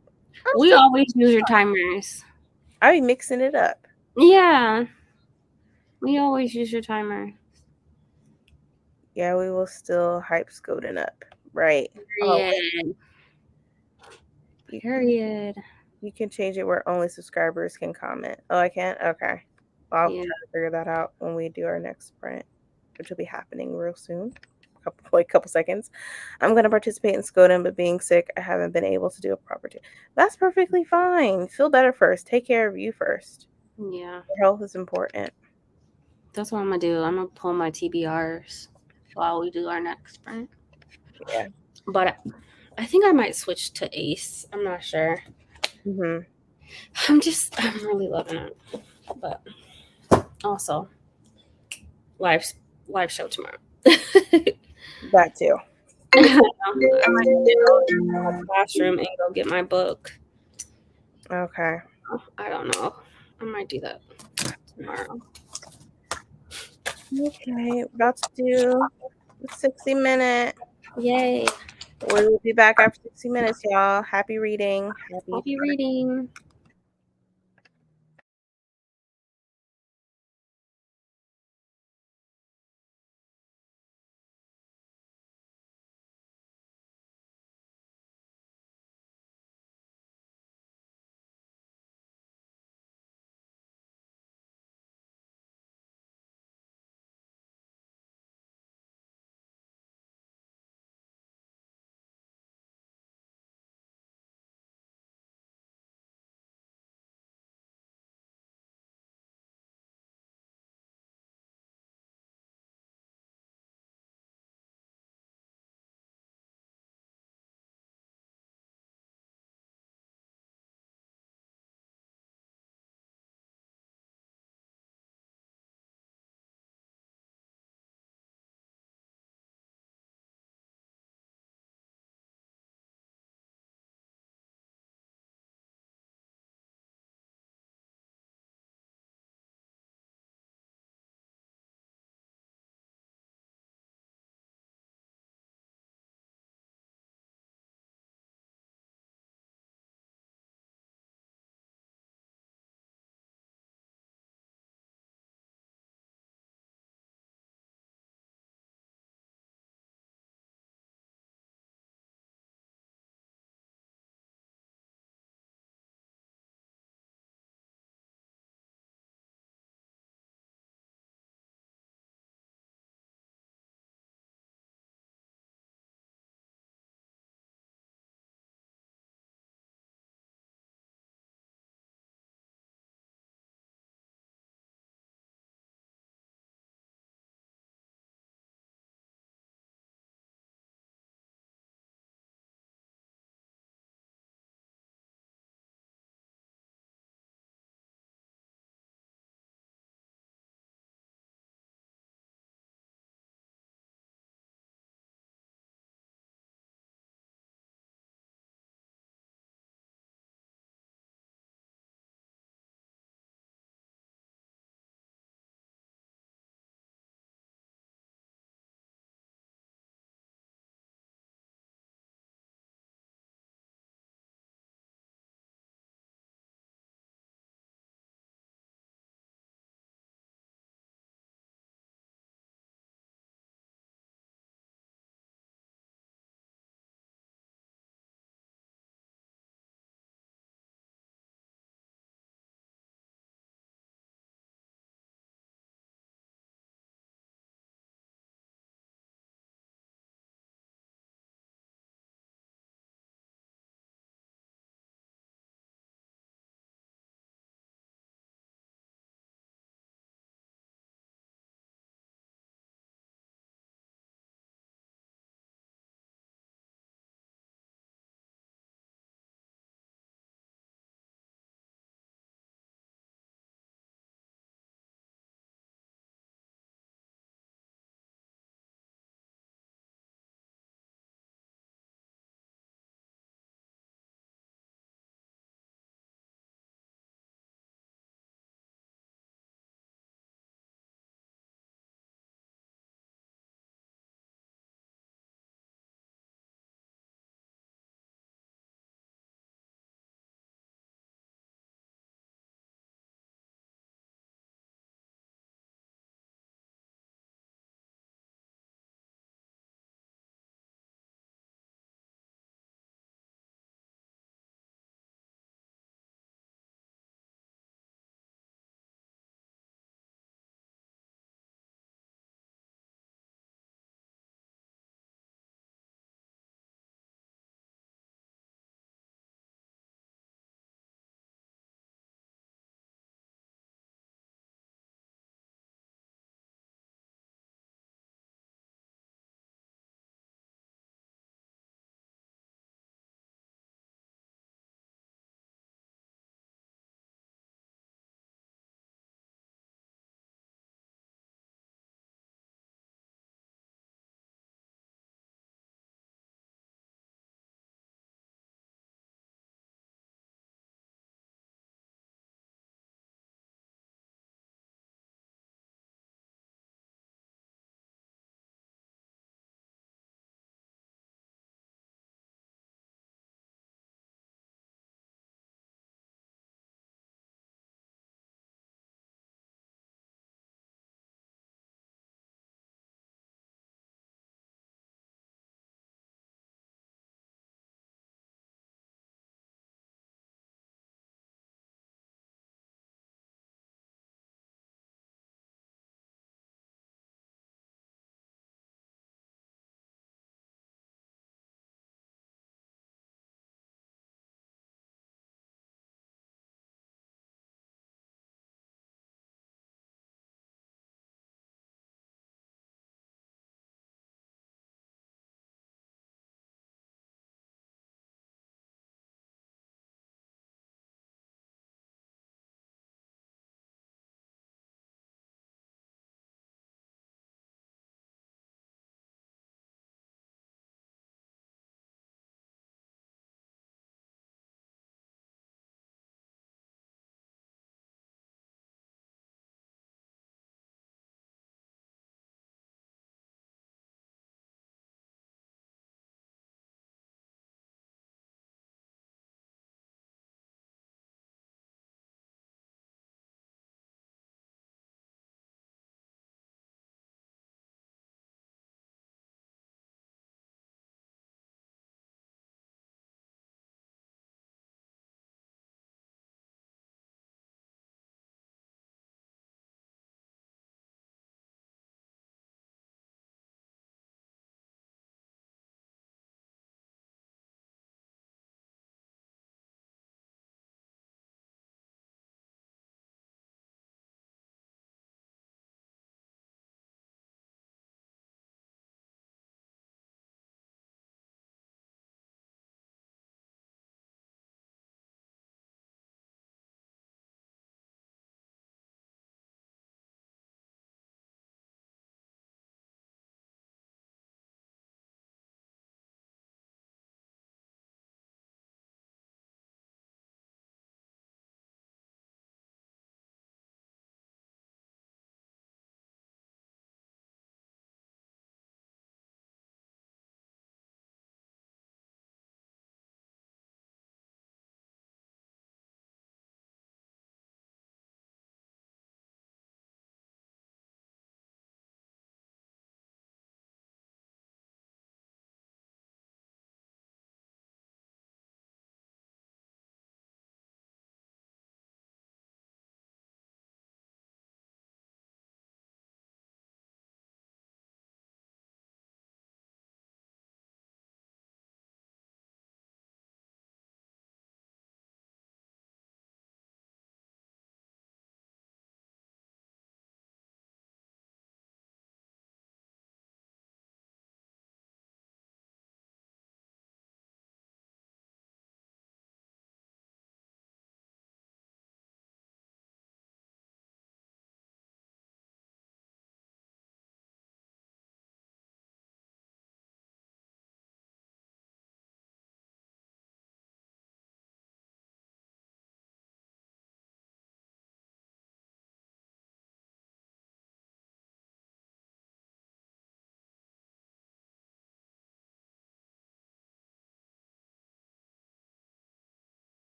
We always use your timers. I be mixing it up. Yeah. We always use your timer. Yeah, we will still hype Skoden up. Right. Period. Period. You can change it where only subscribers can comment. Oh, I can't? Okay. Well, I'll try to figure that out when we do our next sprint, which will be happening real soon. Couple seconds. I'm going to participate in Skoden, but being sick, I haven't been able to do a proper That's perfectly fine. Feel better first. Take care of you first. Yeah. Your health is important. That's what I'm going to do. I'm going to pull my TBRs while we do our next sprint. Yeah. But I think I might switch to Ace. I'm not sure. Mm-hmm. I'm really loving it. But also, live show tomorrow. That too. I might go to the classroom and go get my book. Okay. I don't know. I might do that tomorrow. Okay. About to do the 60-minute. Yay. We will be back after 60 minutes, y'all. Happy reading. Happy reading.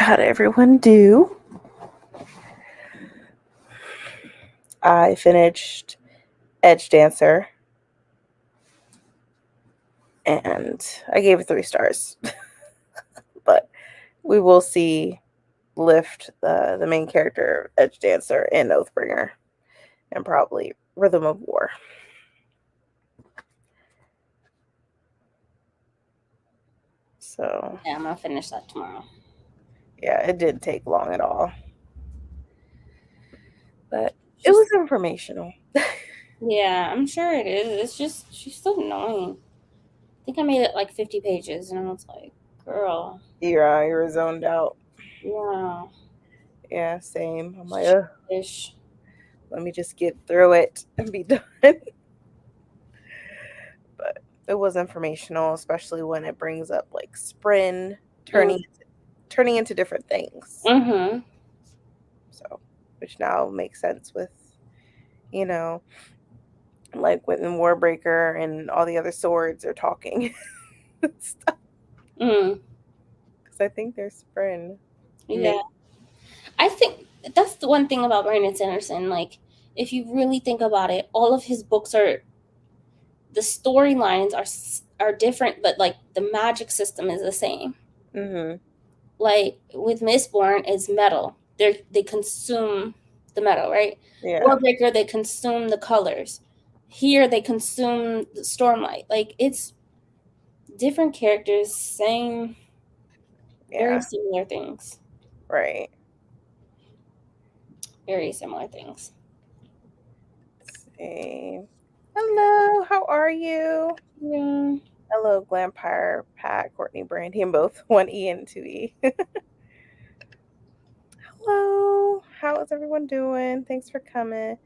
How'd everyone do? I finished Edge Dancer, and I gave it 3 stars. But we will see Lift, the main character, Edge Dancer, and Oathbringer, and probably Rhythm of War. So Yeah, I'm gonna finish that tomorrow. yeah, it didn't take long at all, but it was informational. Yeah, I'm sure it is. It's just she's so annoying. I think I made it like 50 pages, and I was like, "Girl, You were zoned out. yeah, Yeah, same. I'm like, ugh, ish." let me just get through it and be done. But it was informational, especially when it brings up like Sprin turning into different things. Mm-hmm. So, which now makes sense with, you know, like when Warbreaker and all the other swords are talking stuff. Mm. Because I think they're Sprin. Yeah. I think that's the one thing about Brandon Sanderson. Like, if you really think about it, all of his books are the storylines are different, but like the magic system is the same. Mm-hmm. Like with Mistborn, it's metal. They consume the metal, right? Yeah. Warbreaker, they consume the colors. Here, they consume the stormlight. Like it's different characters, same, very Yeah. similar things. Right. Very similar things. Let's see. Hello, how are you? Yeah. Hello, Glampire, Pat, Courtney, Brandy, and both 1E and 2E. Hello, how is everyone doing? Thanks for coming. I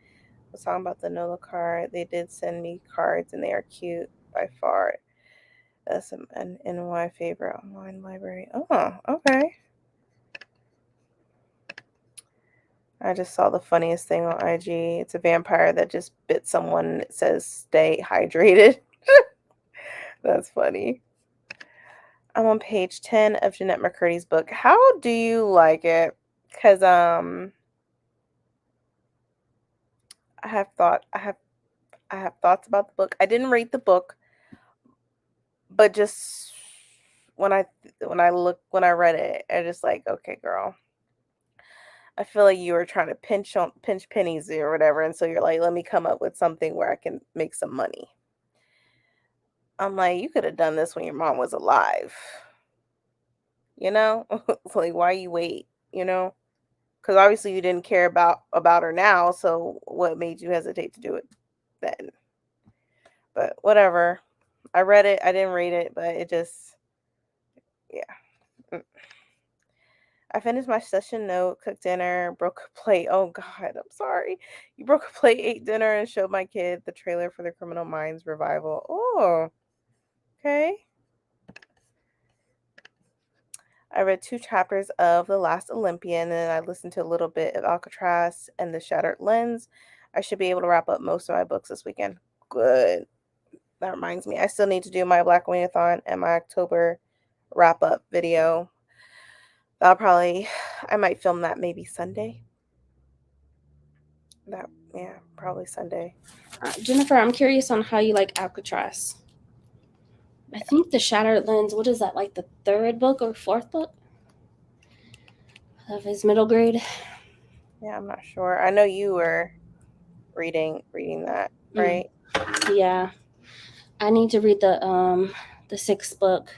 was talking about the NOLA card. They did send me cards, and they are cute by far. That's an NY favorite online library. Oh, okay. I just saw the funniest thing on IG. It's a vampire that just bit someone and it says stay hydrated. That's funny. I'm on page 10 of Jeanette McCurdy's book. How do you like it? Because I have thoughts about the book. I didn't read the book, but just when I read it, I just like, okay, girl. I feel like you were trying to pinch pennies or whatever, and so you're like, let me come up with something where I can make some money. I'm like, you could have done this when your mom was alive. You know? Like, why you wait, you know? Because obviously you didn't care about her now, so what made you hesitate to do it then? But whatever. I read it. I didn't read it, but it just, yeah. I finished my session note, cooked dinner, broke a plate. Oh God, I'm sorry. You broke a plate, ate dinner, and showed my kid the trailer for the Criminal Minds revival. Oh, okay. I read 2 chapters of The Last Olympian, and I listened to a little bit of Alcatraz and The Shattered Lens. I should be able to wrap up most of my books this weekend. Good. That reminds me, I still need to do my Black Wing-a-thon and my October wrap-up video. I might film that maybe Sunday. Probably Sunday. Jennifer, I'm curious on how you like Alcatraz. I think The Shattered Lens, what is that, like the 3rd book or 4th book of his middle grade? Yeah, I'm not sure. I know you were reading that, right? Yeah. I need to read the 6th book.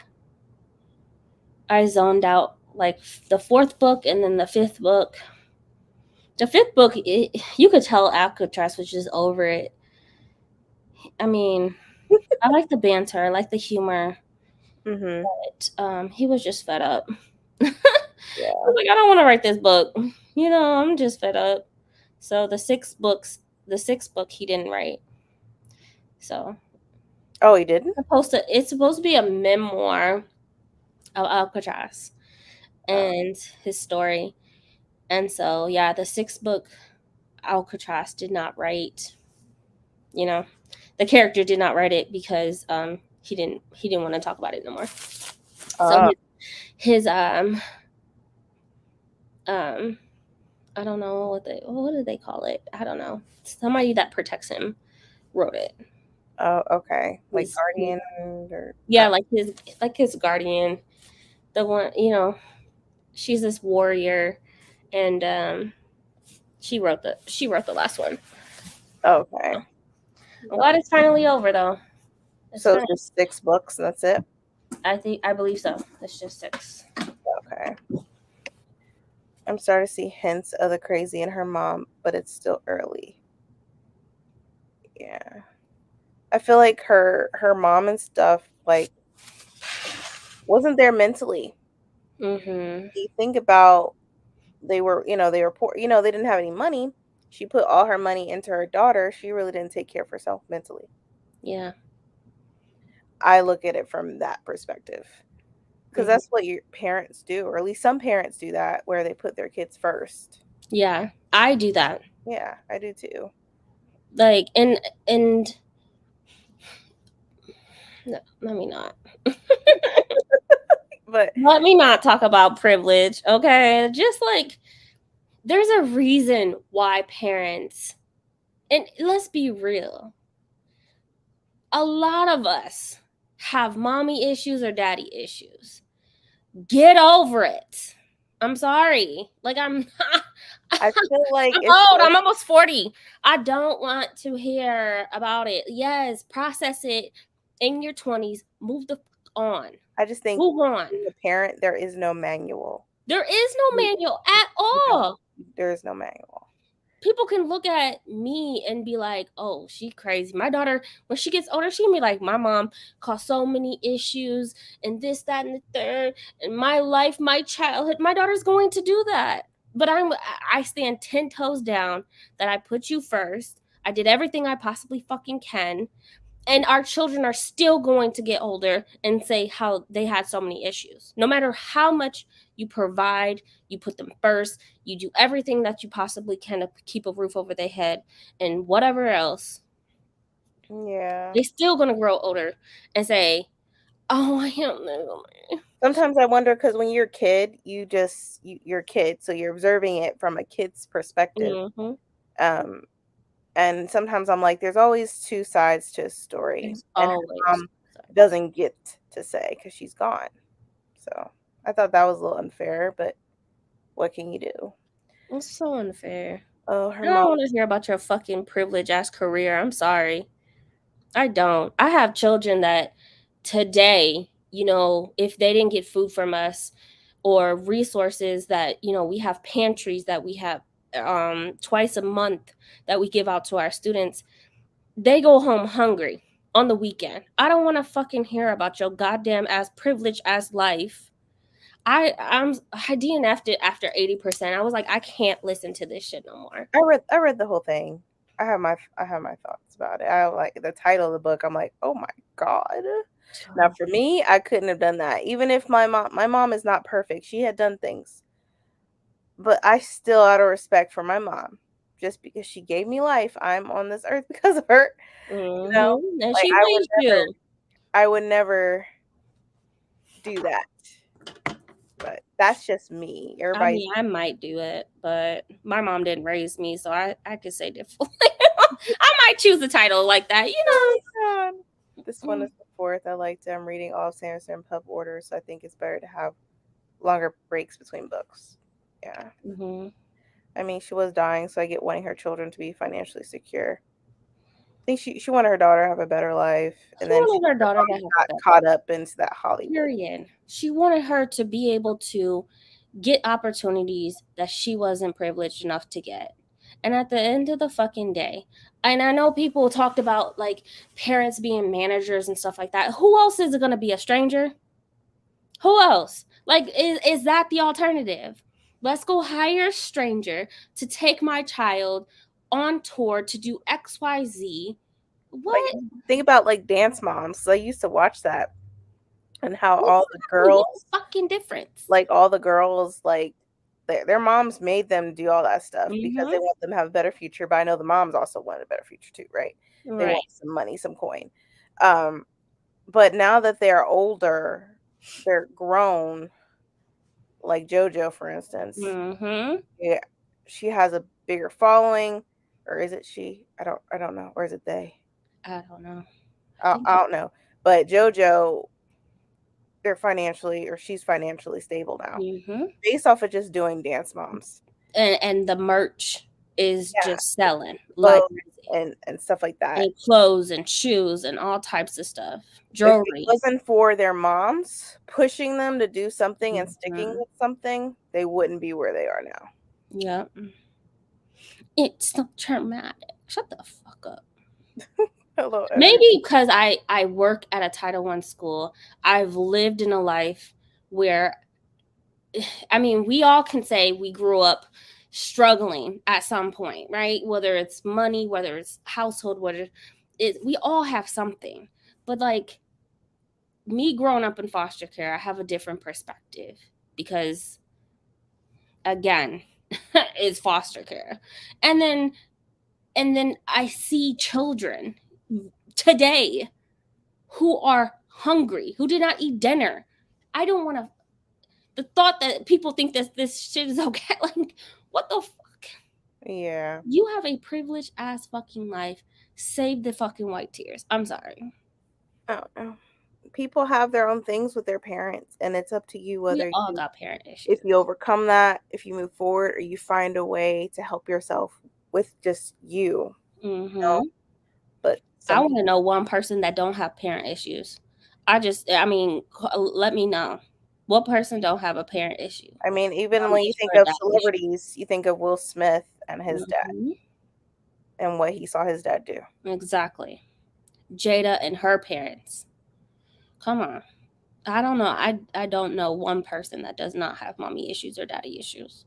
I zoned out like the 4th book and then the 5th book. The 5th book, you could tell Alcatraz was just over it. I mean, I like the banter, I like the humor, but he was just fed up. Yeah. I was like, I don't want to write this book. I'm just fed up. So the 6th book he didn't write. So. Oh, he didn't? It's supposed to be a memoir of Alcatraz and his story. And so, yeah, the 6th book, Alcatraz did not write. The character did not write it because he didn't want to talk about it no more. So his I don't know what do they call it? I don't know. Somebody that protects him wrote it. Oh, okay. Like He's- Guardian or Yeah, like his guardian. The one, she's this warrior, and she wrote the last one. okay. I'm glad it's finally over though. So it's just 6 books and that's it? I believe so. It's just 6. Okay. I'm starting to see hints of the crazy in her mom, but it's still early. Yeah. I feel like her mom and stuff like wasn't there mentally. Mm-hmm. You think about they were poor, they didn't have any money. She put all her money into her daughter. She really didn't take care of herself mentally. Yeah. I look at it from that perspective. Because that's what your parents do, or at least some parents do that, where they put their kids first. Yeah, I do that. Yeah, I do too. Like, and no, let me not. But Let me not talk about privilege, okay? Just like there's a reason why parents, and let's be real, a lot of us have mommy issues or daddy issues. Get over it. I'm sorry. Like I feel like I'm old. I'm almost 40. I don't want to hear about it. Yes, process it in your 20s. Move the on. I just think move on. being a parent, there is no manual. There is no manual at all. There is no manual. People can look at me and be like, oh, she crazy. My daughter, when she gets older, she can be like, my mom caused so many issues and this, that, and the third. And my life, my childhood, my daughter's going to do that. But I stand 10 toes down that I put you first. I did everything I possibly fucking can. And our children are still going to get older and say how they had so many issues. No matter how much you provide, you put them first, you do everything that you possibly can to keep a roof over their head and whatever else. Yeah. They're still going to grow older and say, oh, I don't know. Sometimes I wonder, because when you're a kid, you're a kid, so you're observing it from a kid's perspective. Mm-hmm. And sometimes I'm like, there's always 2 sides to a story. There's and always. her mom doesn't get to say because she's gone. So I thought that was a little unfair, but what can you do? It's so unfair. Oh, her I don't mom. want to hear about your fucking privilege ass career. I'm sorry. I don't. I have children that today, if they didn't get food from us or resources that, we have pantries that we have twice a month that we give out to our students, they go home hungry on the weekend. I don't want to fucking hear about your goddamn ass privilege ass life. I DNF'd it after 80%. I was like, I can't listen to this shit no more. I read the whole thing. I have my thoughts about it. I like the title of the book. I'm like, oh my god. Now for me, I couldn't have done that. Even if my mom is not perfect. She had done things. But I still, out of respect for my mom, just because she gave me life, I'm on this earth because of her. Mm-hmm. And like she raised you. I would never do that. But that's just me. Everybody. I might do it, but my mom didn't raise me, so I could say differently. I might choose a title like that, This one is the 4th. I liked it. I'm reading all of Sanderson in pub order, so I think it's better to have longer breaks between books. Yeah. Mm-hmm. I mean, she was dying, so I get wanting her children to be financially secure. I think she wanted her daughter to have a better life, and then her daughter got caught up into that Hollywood. Period. She wanted her to be able to get opportunities that she wasn't privileged enough to get. And at the end of the fucking day, and I know people talked about like parents being managers and stuff like that. Who else is it going to be, a stranger? Who else? Like, is that the alternative? Let's go hire a stranger to take my child on tour to do XYZ. What? Like, think about like Dance Moms. I used to watch that, and how all the girls, fucking difference. Like all the girls, like their moms made them do all that stuff because they want them to have a better future. But I know the moms also wanted a better future too, right? They want some money, some coin. But now that they're older, they're grown. like JoJo, for instance. Mm-hmm. Yeah, she has a bigger following, or is it she? I don't know, or is it they? I don't know. I don't know. But JoJo, they're financially, or she's financially stable now, Mm-hmm. based off of just doing Dance Moms. And the merch is Yeah, just selling like clothes crazy. and stuff like that. And clothes and shoes and all types of stuff. If it Jewelry. wasn't for their moms pushing them to do something and sticking Mhm. with something, they wouldn't be where they are now. Yep. It's so traumatic. Shut the fuck up. Hello, Evan. Maybe because I work at a Title I school, I've lived in a life where, I mean, we all can say we grew up struggling at some point, right? Whether it's money, whether it's household, whether it, we all have something. But like me growing up in foster care, I have a different perspective because, again, it's foster care, and then I see children today who are hungry, who did not eat dinner. I don't want to. The thought that people think that this shit is okay, like, what the fuck? Yeah. You have a privileged ass fucking life. Save the fucking white tears. I'm sorry. I don't know. People have their own things with their parents, and it's up to you We whether all got parent issues. if you overcome that, if you move forward, or you find a way to help yourself with just you. Mm-hmm. Know? But I want to know one person that don't have parent issues. I mean, let me know. What person don't have a parent issue? I mean, even when you think of celebrities, you think of Will Smith and his dad and what he saw his dad do. Exactly. Jada and her parents. Come on. I don't know. I don't know one person that does not have mommy issues or daddy issues.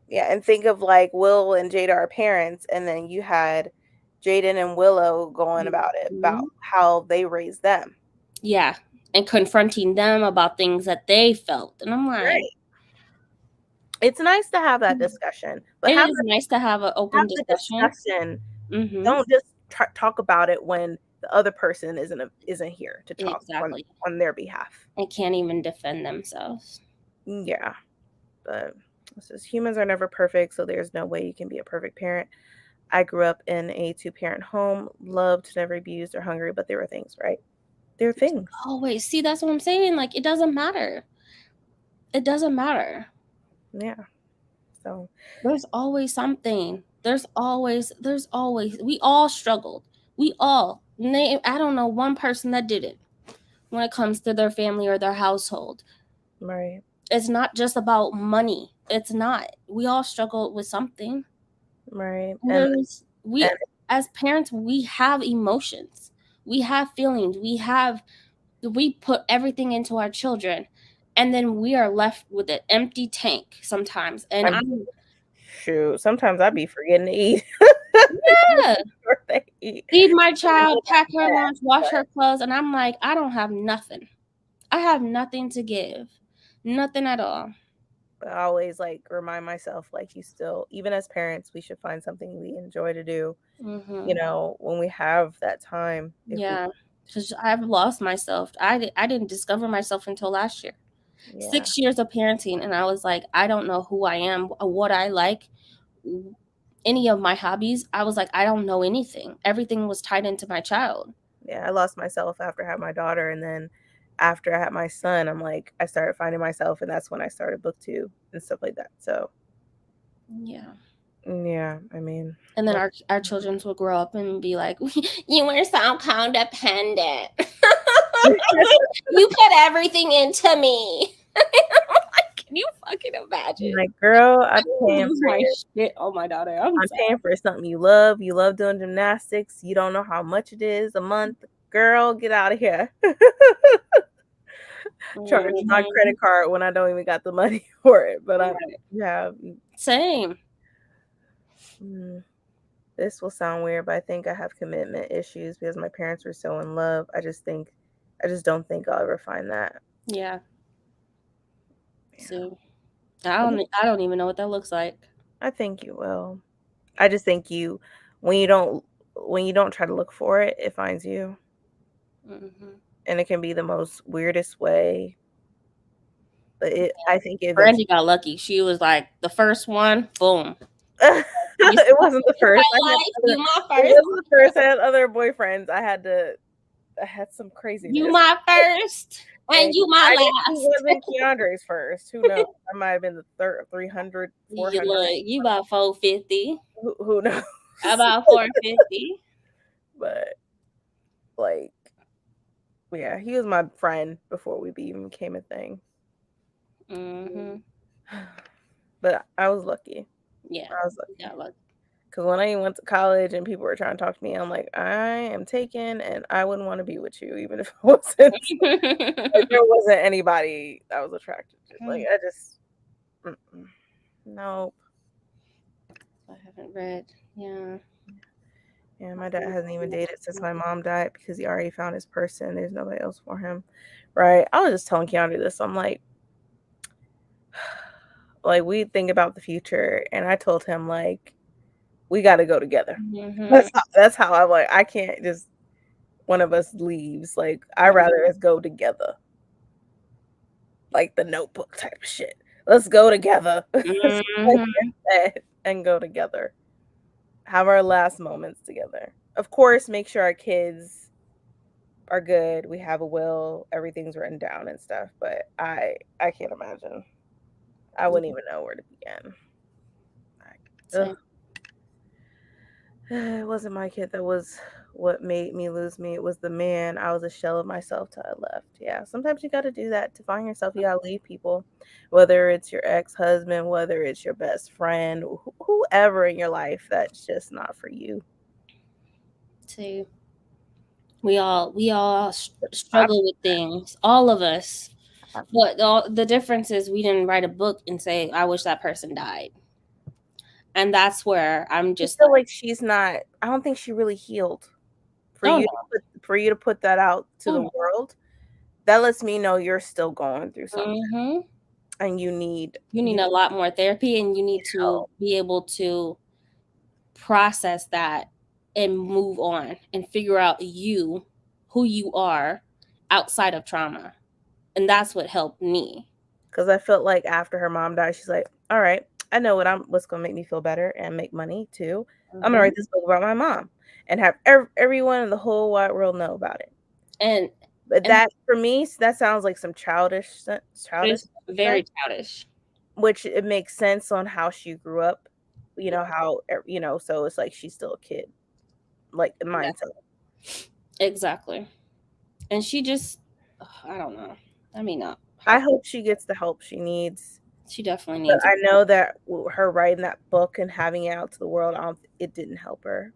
Yeah, and think of like Will and Jada are parents, and then you had Jaden and Willow going about it, about how they raised them. Yeah, and confronting them about things that they felt. And I'm like, right. It's nice to have that discussion. But it is nice to have an open discussion. Mm-hmm. Don't just talk about it when the other person isn't here to talk on their behalf. And can't even defend themselves. Yeah. But this is, humans are never perfect, so there's no way you can be a perfect parent. I grew up in a 2-parent home, loved, never abused or hungry, but there were things, right? There are things. Always. See, that's what I'm saying. Like, it doesn't matter. It doesn't matter. Yeah. So there's always something. There's always, we all struggled. We all, I don't know one person that did it when it comes to their family or their household. Right. It's not just about money. It's not. We all struggle with something. Right. As parents, we have emotions. We have feelings. We put everything into our children, and then we are left with an empty tank sometimes. And sometimes I'd be forgetting to eat. Yeah. Feed my child, pack her lunch, wash her clothes, and I'm like, I don't have nothing. I have nothing to give. Nothing at all. But I always like remind myself, like, you still, even as parents, we should find something we enjoy to do. You know, when we have that time. Yeah, because I've lost myself. I didn't discover myself until last year. Yeah. 6 years of parenting, and I was like, I don't know who I am, what I like, any of my hobbies. I was like, I don't know anything. Everything was tied into my child. Yeah, I lost myself after I had my daughter, and then after I had my son, I'm like, I started finding myself, and that's when I started BookTube and stuff like that. So yeah, I mean, and then our children will grow up and be like, you were so codependent. You put everything into me. Can you fucking imagine? Like, girl, I'm paying for my shit on my daughter. I'm paying for something you love. You love doing gymnastics. You don't know how much it is a month. Girl, get out of here. Charge my credit card when I don't even got the money for it. But same. This will sound weird, but I think I have commitment issues because my parents were so in love. I just don't think I'll ever find that. Yeah. So I don't even know what that looks like. I think you will. I just think when you don't try to look for it, it finds you. And it can be the most weirdest way. But I think it Brandy got lucky. She was like the first one. Boom. it wasn't the first. You my It first. wasn't the first. I had other boyfriends. I had some craziness. You my first, and you my It last. wasn't Keandre's first. Who knows? I might have been the third, 300, 400. You about 450. Who knows? About 450. But like, yeah, he was my friend before we even became a thing. But I was lucky. Yeah, I was lucky. Yeah, lucky. Because when I went to college and people were trying to talk to me, I'm like, I am taken, and I wouldn't want to be with you, even if I wasn't. Like, there wasn't anybody I was attracted to. Like, I just, nope. I haven't read. Yeah. Yeah, my dad hasn't even dated since my mom died because he already found his person. There's nobody else for him. Right. I was just telling Keandre this. I'm like, we think about the future, and I told him, like, we got to go together. That's how I'm like, I can't just, one of us leaves. Like, I'd rather us go together. Like the Notebook type of shit. Let's go together. And go together. Have our last moments together. Of course, make sure our kids are good. We have a will. Everything's written down and stuff. But I can't imagine. I wouldn't even know where to begin. It wasn't my kid that was what made me lose me. It was the man. I was a shell of myself till I left. Yeah, sometimes you got to do that to find yourself. You got to leave people, whether it's your ex-husband, whether it's your best friend, whoever in your life that's just not for you. Too. We all struggle with things. All of us. But the difference is we didn't write a book and say, I wish that person died. And that's where I'm just I feel like she's not, I don't think she really healed. For you to put that out to the world, that lets me know you're still going through something. And you need a lot more therapy, and you need to be able to process that and move on and figure out who you are outside of trauma. And that's what helped me. Because I felt like after her mom died, she's like, all right, I know what's going to make me feel better and make money too. I'm going to write this book about my mom and have everyone in the whole wide world know about it. But that, for me, that sounds like some childish. Very childish. Which it makes sense on how she grew up. You know, how, so it's like she's still a kid. Like, the mindset. Exactly. And she just, I don't know. I mean, I hope she gets the help she needs. She definitely needs. But I know that her writing that book and having it out to the world, it didn't help her.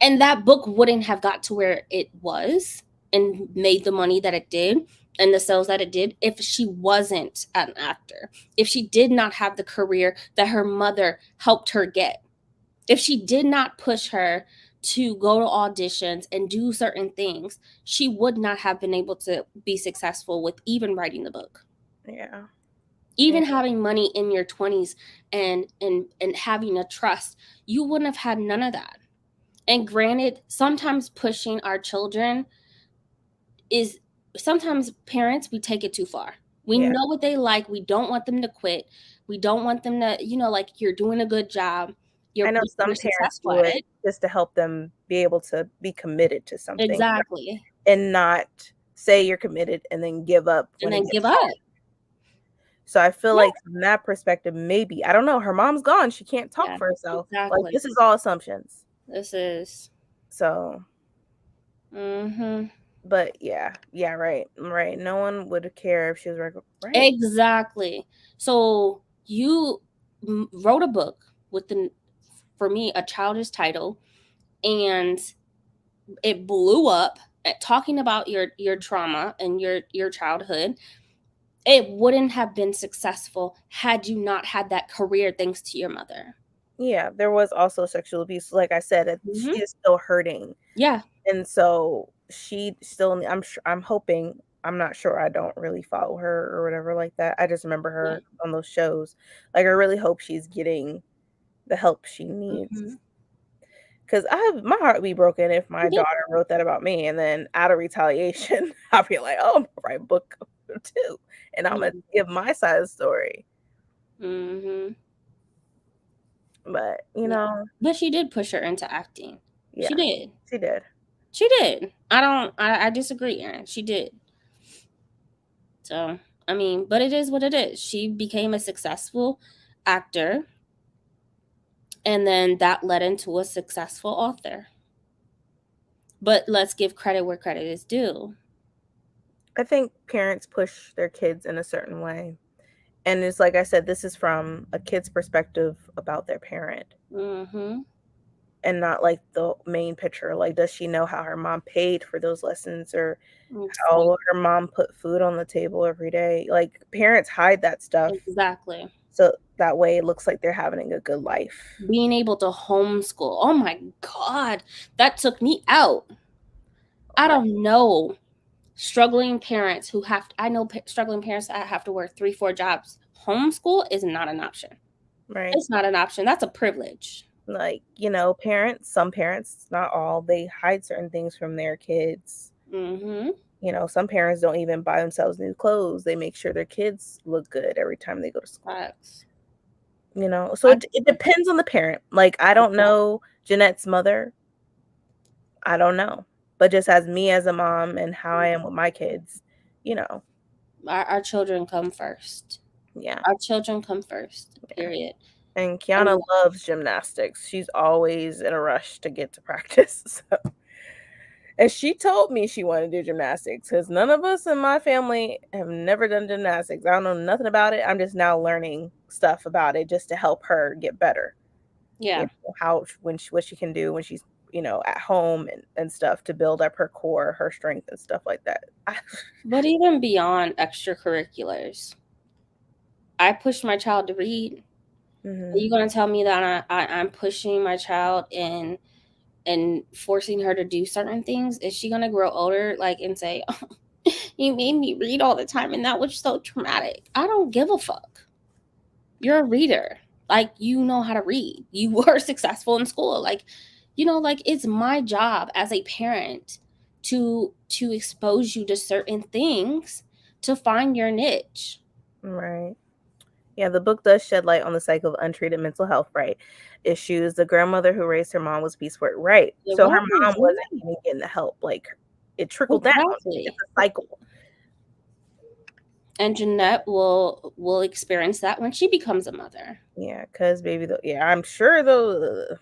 And that book wouldn't have got to where it was and made the money that it did and the sales that it did if she wasn't an actor. If she did not have the career that her mother helped her get. If she did not push her to go to auditions and do certain things, she would not have been able to be successful with even writing the book. Yeah. Even having money in your 20s and having a trust, you wouldn't have had none of that. And granted, sometimes pushing our children is, sometimes parents, we take it too far. We know what they like. We don't want them to quit. We don't want them to, like, you're doing a good job. I know some parents do it just to help them be able to be committed to something. Exactly. And not say you're committed and then give up. So I feel like from that perspective, maybe, I don't know, her mom's gone. She can't talk for herself. Exactly. Like, this is all assumptions. This is. So. But yeah, right. No one would care if she was right. Exactly. So you wrote a book with for me, a childish title, and it blew up at talking about your trauma and your childhood. It wouldn't have been successful had you not had that career thanks to your mother. Yeah, there was also sexual abuse. Like I said, she is still hurting. Yeah. And so she still, I'm hoping, I'm not sure, I don't really follow her or whatever like that. I just remember her on those shows. Like, I really hope she's getting the help she needs. Because my heart would be broken if my daughter wrote that about me, and then out of retaliation, I'll be like, oh, I'm gonna write a book too, and I'm gonna give my side of the story. Mm-hmm. But Yeah. But she did push her into acting. yeah, She did. she did. She did. I disagree, Aaron. She did. So, I mean, but it is what it is. She became a successful actor, and then that led into a successful author. But let's give credit where credit is due. I think parents push their kids in a certain way. And it's like I said, this is from a kid's perspective about their parent. Mm-hmm. And not like the main picture. Like, does she know how her mom paid for those lessons, or how her mom put food on the table every day? Like, parents hide that stuff. Exactly. So that way it looks like they're having a good life. Being able to homeschool. Oh my God. That took me out. I don't know. Struggling parents who have to, I know struggling parents that have to work 3-4 jobs. Homeschool is not an option. Right. It's not an option. That's a privilege. Like, some parents, not all, they hide certain things from their kids. Mm-hmm. Some parents don't even buy themselves new clothes. They make sure their kids look good every time they go to school. Facts. So it depends on the parent. Like, I don't know Jeanette's mother. I don't know. But just as me as a mom and how I am with my kids, Our children come first. Yeah. Our children come first, period. And Kiana loves gymnastics. She's always in a rush to get to practice. So. And she told me she wanted to do gymnastics, because none of us in my family have never done gymnastics. I don't know nothing about it. I'm just now learning stuff about it just to help her get better. Yeah. What she can do when she's, at home and stuff, to build up her core, her strength and stuff like that. But even beyond extracurriculars, I pushed my child to read. Mm-hmm. Are you going to tell me that I'm pushing my child and forcing her to do certain things? Is she going to grow older and say, oh, you made me read all the time and that was so traumatic? I don't give a fuck. You're a reader. You know how to read. You were successful in school. It's my job as a parent to expose you to certain things to find your niche. Right. Yeah, the book does shed light on the cycle of untreated mental health, issues. The grandmother who raised her mom was piecework, so her mom wasn't even getting the help. It trickled down. It's a cycle. And Jeanette will experience that when she becomes a mother. Yeah, because I'm sure the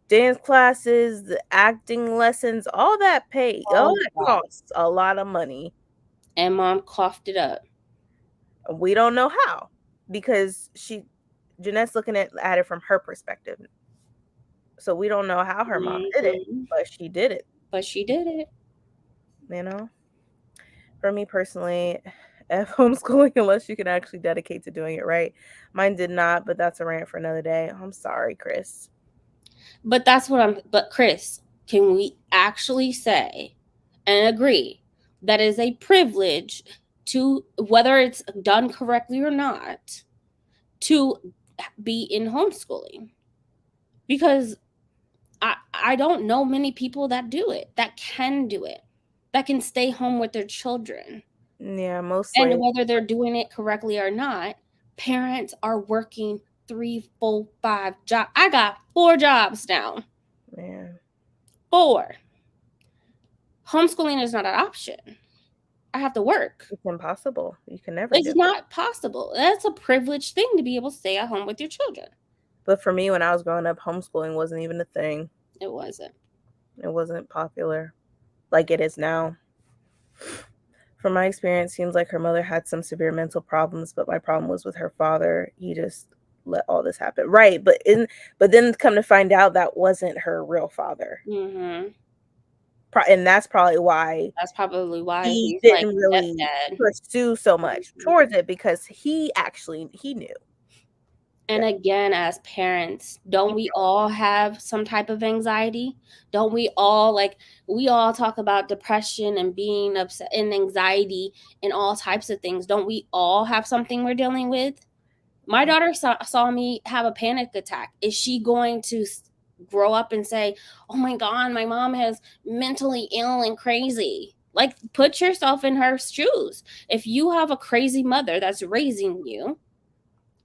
dance classes, the acting lessons, all that costs a lot of money. And mom coughed it up. We don't know how, because Jeanette's looking at it from her perspective. So we don't know how her mom did it, but she did it. For me personally, homeschooling, unless you can actually dedicate to doing it right. Mine did not, but that's a rant for another day. I'm sorry, Chris. But Chris, can we actually say and agree that is a privilege to, whether it's done correctly or not, to be in homeschooling? Because I don't know many people that do it, that can do it, that can stay home with their children. Yeah, mostly. And whether they're doing it correctly or not, parents are working 3, 4, 5 jobs. I got 4 jobs now. Yeah. 4. Homeschooling is not an option. I have to work. It's impossible. You can never. It's not possible. That's a privileged thing, to be able to stay at home with your children. But for me, when I was growing up, homeschooling wasn't even a thing. It wasn't. It wasn't popular like it is now. From my experience, seems like her mother had some severe mental problems, but my problem was with her father. He just let all this happen. Right. But then come to find out that wasn't her real father. Mm-hmm. And that's probably why he didn't really pursue so much towards it, because he knew. And again, as parents, don't we all have some type of anxiety? Don't we all we all talk about depression and being upset and anxiety and all types of things. Don't we all have something we're dealing with? My daughter saw me have a panic attack. Is she going to grow up and say, oh my God, my mom is mentally ill and crazy? Like, put yourself in her shoes. If you have a crazy mother that's raising you,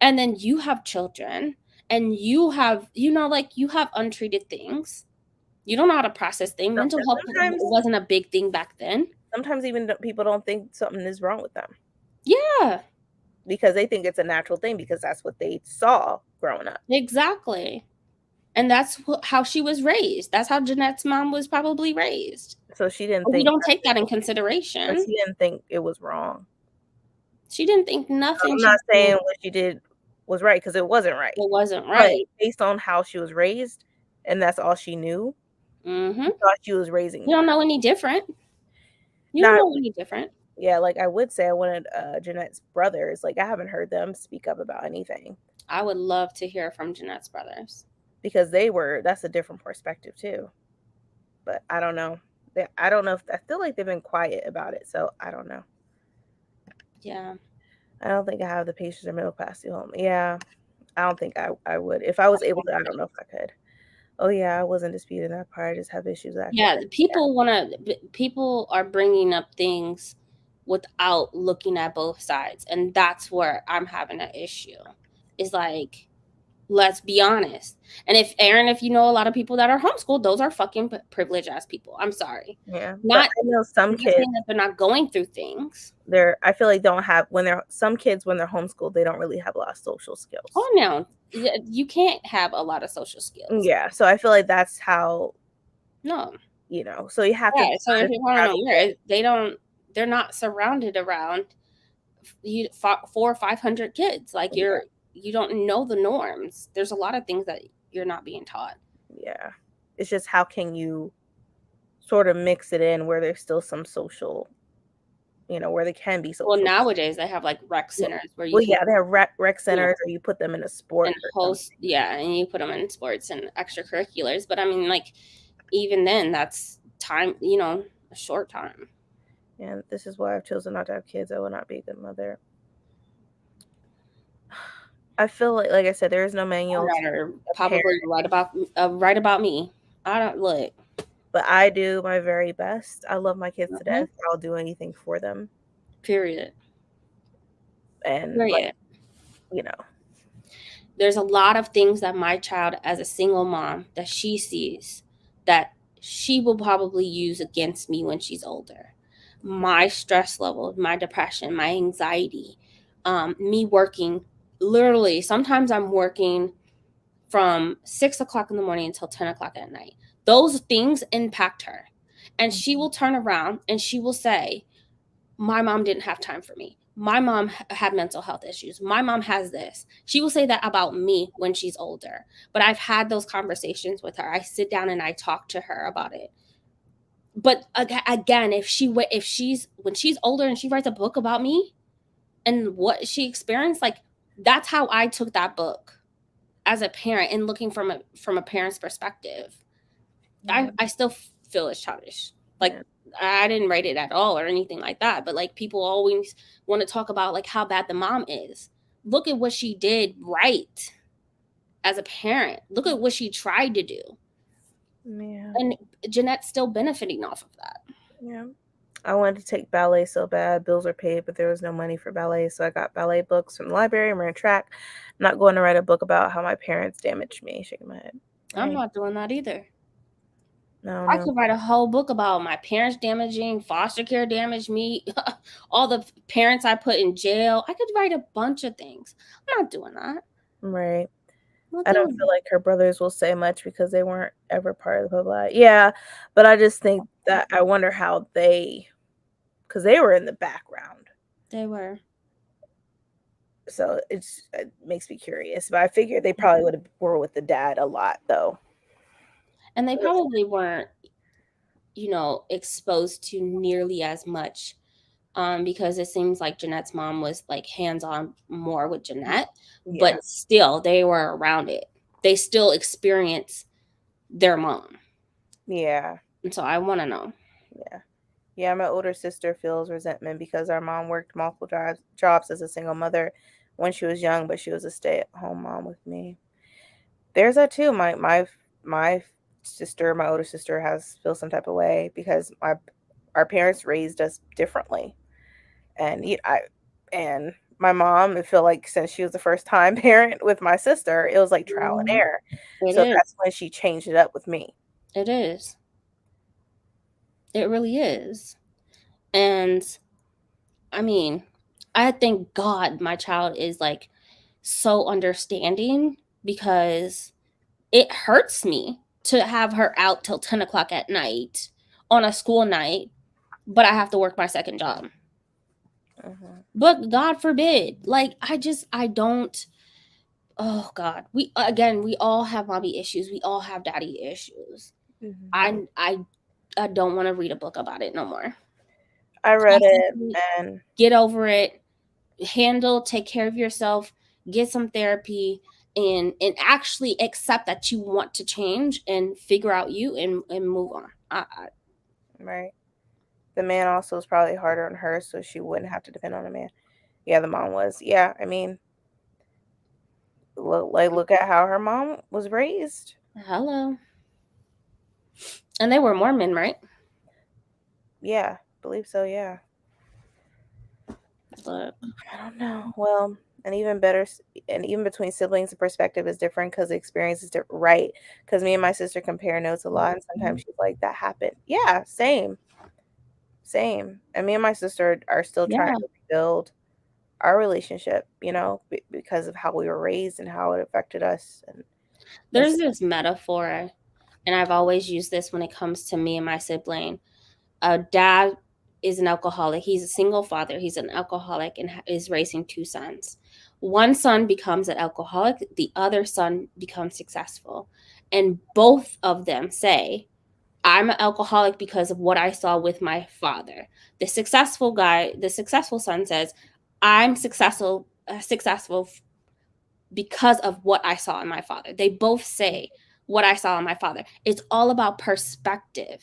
and then you have children, and you have, like, you have untreated things. You don't know how to process things. Mental health wasn't a big thing back then. Sometimes even people don't think something is wrong with them. Yeah. Because they think it's a natural thing because that's what they saw growing up. Exactly. And that's how she was raised. That's how Jeanette's mom was probably raised. So she didn't But we think don't take that in consideration. she didn't think it was wrong. She didn't think nothing. I'm not saying what she did was right because it wasn't right. It wasn't right. But based on how she was raised, and that's all she knew, Mm-hmm. she thought she was raising. You don't know any different. You don't know any different. Yeah, like I would say I wanted Jeanette's brothers. Like I haven't heard them speak up about anything. I would love to hear from Jeanette's brothers. Because that's a different perspective too. But I don't know. I don't know I feel like they've been quiet about it, so I don't know. Yeah. I don't think I have the patience or middle class to home. Yeah. I don't think I would. If I was able to, I don't know if I could. Oh yeah, I wasn't disputing that part. I just have issues. Yeah, people are bringing up things without looking at both sides, and that's where I'm having an issue. Is like, let's be honest. And if you know a lot of people that are homeschooled, those are fucking privileged ass people. I'm sorry. Yeah, Not I know some kids that they're not going through things. I feel like don't have some kids when they're homeschooled, they don't really have a lot of social skills. Oh no, you can't have a lot of social skills. Yeah, so I feel like that's how. No, so you have to. So if you want to know, they're not surrounded around 400 or 500 kids. Like you don't know the norms. There's a lot of things that you're not being taught. Yeah, it's just how can you sort of mix it in where there's still some social, where they can be social. Well, nowadays they have like rec centers where you. Well, yeah, they have rec centers, or you put them in a sport and you put them in sports and extracurriculars. But I mean, like, even then, that's time. A short time. And this is why I've chosen not to have kids. I will not be a good mother. I feel like I said, there is no manual. Probably right about me. I don't look. But I do my very best. I love my kids to death. I'll do anything for them. Period. And there's a lot of things that my child, as a single mom, that she sees that she will probably use against me when she's older. My stress level, my depression, my anxiety, me working. Literally, sometimes I'm working from 6 o'clock in the morning until 10 o'clock at night. Those things impact her. And she will turn around and she will say, my mom didn't have time for me. My mom had mental health issues. My mom has this. She will say that about me when she's older. But I've had those conversations with her. I sit down and I talk to her about it. But again, when she's older and she writes a book about me and what she experienced, like, that's how I took that book as a parent and looking from a parent's perspective. I still feel it's childish. Like, I didn't write it at all or anything like that. But like, people always want to talk about like how bad the mom is. Look at what she did right as a parent. Look at what she tried to do. Yeah. And Jeanette's still benefiting off of that. Yeah. I wanted to take ballet so bad. Bills are paid, but there was no money for ballet. So I got ballet books from the library. I'm running track. I'm not going to write a book about how my parents damaged me. Shaking my head. I'm not doing that either. No. I could write a whole book about my parents damaging, foster care damaged me, all the parents I put in jail. I could write a bunch of things. I'm not doing that. Right. I don't feel like her brothers will say much because they weren't ever part of the blah. Yeah, but I just think that I wonder how because they were in the background. They were. So it makes me curious. But I figured they probably were with the dad a lot, though. And they probably weren't, exposed to nearly as much. Because it seems like Jeanette's mom was like hands-on more with Jeanette, but still they were around it. They still experience their mom. Yeah. And so I want to know. Yeah. Yeah, my older sister feels resentment because our mom worked multiple jobs as a single mother when she was young, but she was a stay-at-home mom with me. There's that too. My sister, my older sister, feels some type of way because our parents raised us differently. And and my mom, I feel like since she was the first time parent with my sister, it was like trial and error. It So is. that's when she changed it up with me. It is. It really is. And I mean, I thank God my child is like so understanding, because it hurts me to have her out till 10 o'clock at night on a school night, but I have to work my second job. But God forbid, like I don't. Oh God, we all have mommy issues. We all have daddy issues. I don't want to read a book about it no more. I read it and Get over it. Take care of yourself. Get some therapy, and actually accept that you want to change and figure out you and move on. Right. The man also was probably harder on her, so she wouldn't have to depend on a man. Yeah, the mom was. Yeah, I mean, look at how her mom was raised. Hello. And they were Mormon, right? Yeah, believe so. Yeah. But I don't know. Well, and even better, and even between siblings, the perspective is different because the experience is different, right? Because me and my sister compare notes a lot, and sometimes she's like, "That happened." Yeah, same. And me and my sister are still trying to rebuild our relationship, because of how we were raised and how it affected us. And there's this metaphor, and I've always used this when it comes to me and my sibling. Dad is an alcoholic. He's a single father. He's an alcoholic and is raising two sons. One son becomes an alcoholic. The other son becomes successful. And both of them say, I'm an alcoholic because of what I saw with my father. The successful son says, I'm successful because of what I saw in my father. They both say what I saw in my father. It's all about perspective.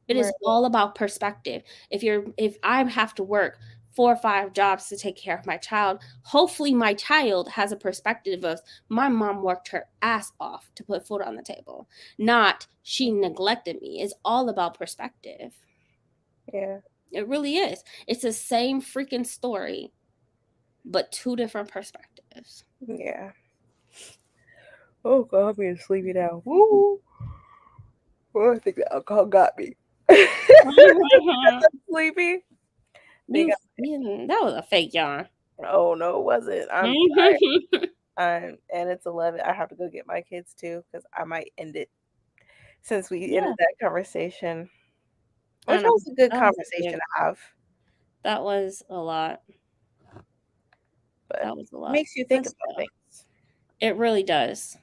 It is all about perspective. If I have to work 4 or 5 jobs to take care of my child, hopefully my child has a perspective of my mom worked her ass off to put food on the table, not she neglected me. It's all about perspective. Yeah. It really is. It's the same freaking story, but two different perspectives. Yeah. Oh God, I'm being sleepy now. Woo. Well, I think the alcohol got me. Sleepy. That was a fake yawn. Oh no, it wasn't. I'm tired. And it's 11. I have to go get my kids too, because I might end it since we ended that conversation. Which was a good conversation to have. That was a lot. But that was a lot. It makes you think about things. It really does.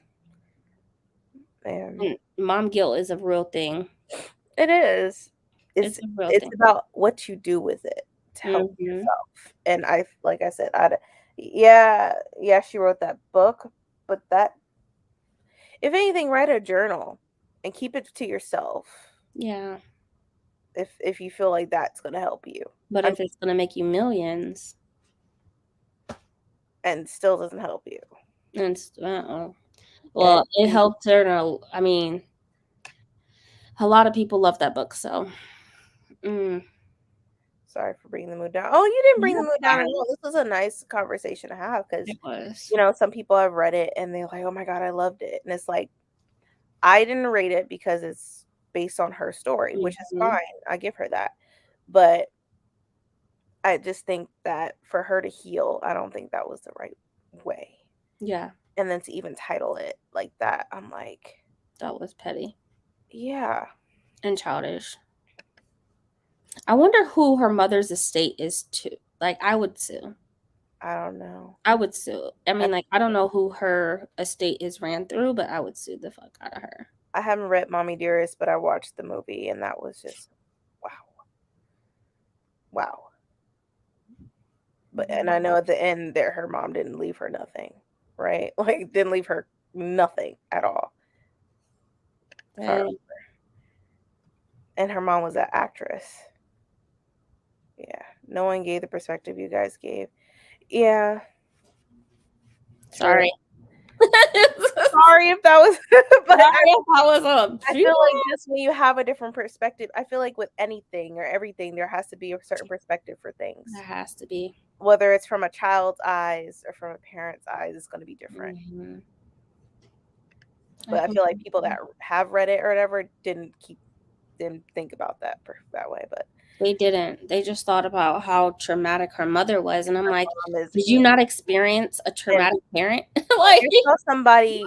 And mom guilt is a real thing. It is. It's a real it's thing. about what you do with it to help yourself. And like I said, yeah, she wrote that book, but if anything, write a journal and keep it to yourself. Yeah. If you feel like that's gonna help you. But if it's gonna make you millions and still doesn't help you. Well, it helped her. I mean, a lot of people love that book, so. Sorry for bringing the mood down. Oh, you didn't bring the mood down at all. This was a nice conversation to have because, some people have read it and they're like, oh my God, I loved it. And it's like, I didn't rate it because it's based on her story, which is fine. I give her that. But I just think that for her to heal, I don't think that was the right way. Yeah. And then to even title it like that, I'm like, that was petty. Yeah. And childish. I wonder who her mother's estate is to. Like, I would sue. I don't know. I would sue. I mean, I don't know who her estate is ran through, but I would sue the fuck out of her. I haven't read Mommy Dearest, but I watched the movie, and that was just wow. And I know at the end that her mom didn't leave her nothing, right? Like, didn't leave her nothing at all. And her mom was an actress. Yeah. No one gave the perspective you guys gave. Yeah. Sorry. Sorry if that was, but I Phew. feel like just when you have a different perspective, I feel like with anything or everything, there has to be a certain perspective for things. There has to be. Whether it's from a child's eyes or from a parent's eyes, it's going to be different. Mhm. But I feel like people that have read it or whatever didn't think about that way. But They didn't. They just thought about how traumatic her mother was, and I'm like, mom is, did you not experience a traumatic parent? Like, I saw somebody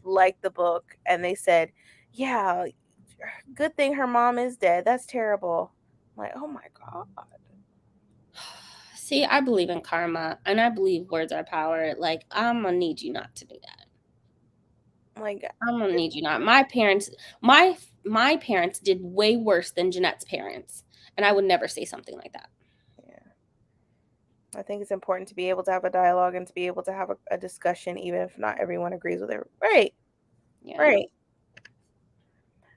like the book and they said, "Yeah, good thing her mom is dead. That's terrible." I'm like, oh my god. see, I believe in karma, and I believe words are power. Like, I'm gonna need you not to do that. Like, I'm gonna need you not. My parents did way worse than Jeanette's parents, and I would never say something like that. yeah. I think it's important to be able to have a dialogue and to be able to have a discussion, even if not everyone agrees with it. Right. Yeah. Right.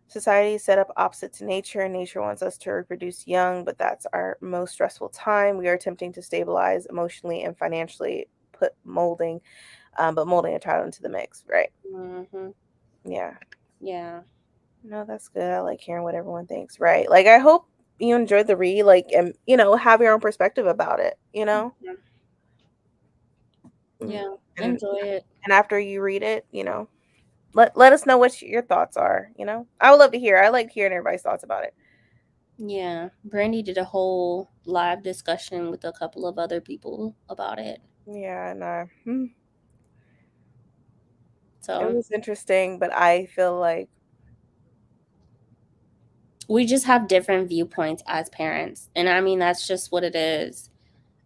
Society is set up opposite to nature, and nature wants us to reproduce young, but that's our most stressful time. We are attempting to stabilize emotionally and financially, but molding a child into the mix. Right. Mm-hmm. Yeah. Yeah. No, that's good. I like hearing what everyone thinks. Right. Like, I hope you enjoyed the read, like, and, have your own perspective about it, Yeah. And, Enjoy it. and after you read it, let us know what your thoughts are, I would love to hear. I like hearing everybody's thoughts about it. Yeah. Brandy did a whole live discussion with a couple of other people about it. Yeah, and it So was interesting, but I feel like we just have different viewpoints as parents. And I mean, that's just what it is.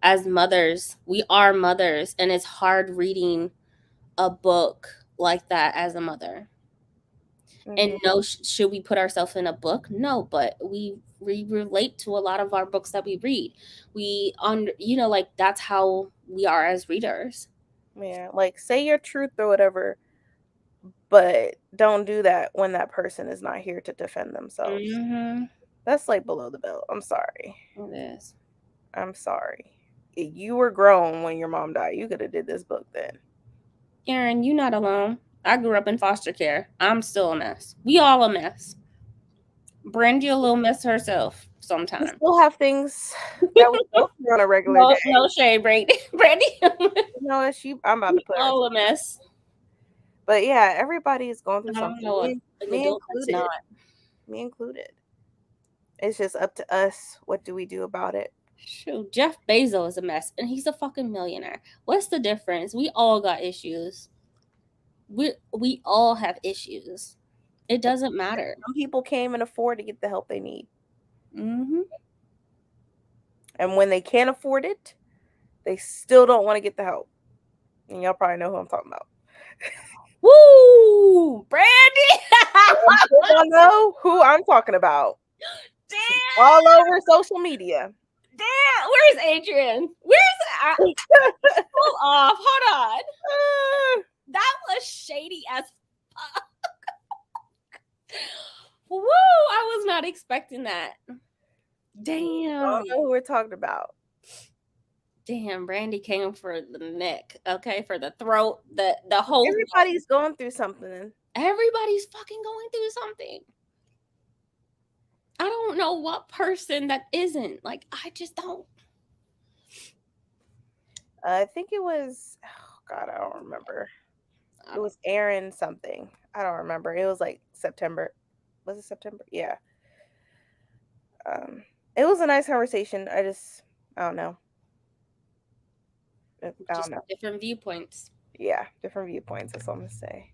As mothers, we are mothers, and it's hard reading a book like that as a mother. And no, should we put ourselves in a book? No, but we relate to a lot of our books that we read. We like that's how we are as readers. yeah, like, say your truth or whatever, but don't do that when that person is not here to defend themselves. Mm-hmm. That's like below the belt. I'm sorry. It is. I'm sorry. You were grown when your mom died. You could have did this book then. Erin, you're not alone. I grew up in foster care. I'm still a mess. We all a mess. Brandy a little mess herself We sometimes. still have things that we go through on a regular day. No shade, Brandy. Brandy. I'm about to put her. All a mess. But yeah, everybody is going through I don't something. know Me included. Me included. It's just up to us. What do we do about it? Shoot, Jeff Bezos is a mess, and he's a fucking millionaire. What's the difference? We all got issues. We all have issues. It doesn't matter. Some people can't even afford to get the help they need. Mm-hmm. And when they can't afford it, they still don't want to get the help. And y'all probably know who I'm talking about. Woo! Brandy! Y'all know who I'm talking about. Damn! All over social media. Damn! Where's Adrian? Hold off. Hold on. That was shady as fuck. Woo! I was not expecting that. Damn. I don't know who we're talking about. Damn, Brandy came for the neck, okay, for the throat, the whole. Everybody's going through something. Everybody's fucking going through something. I don't know what person that isn't. Like, I just don't. I think it was, oh God, I don't remember. It was Aaron something. I don't remember. It was like September. Was it September? Yeah. It was a nice conversation. I don't know. I don't know. Different viewpoints. Yeah, different viewpoints. That's all I'm gonna say.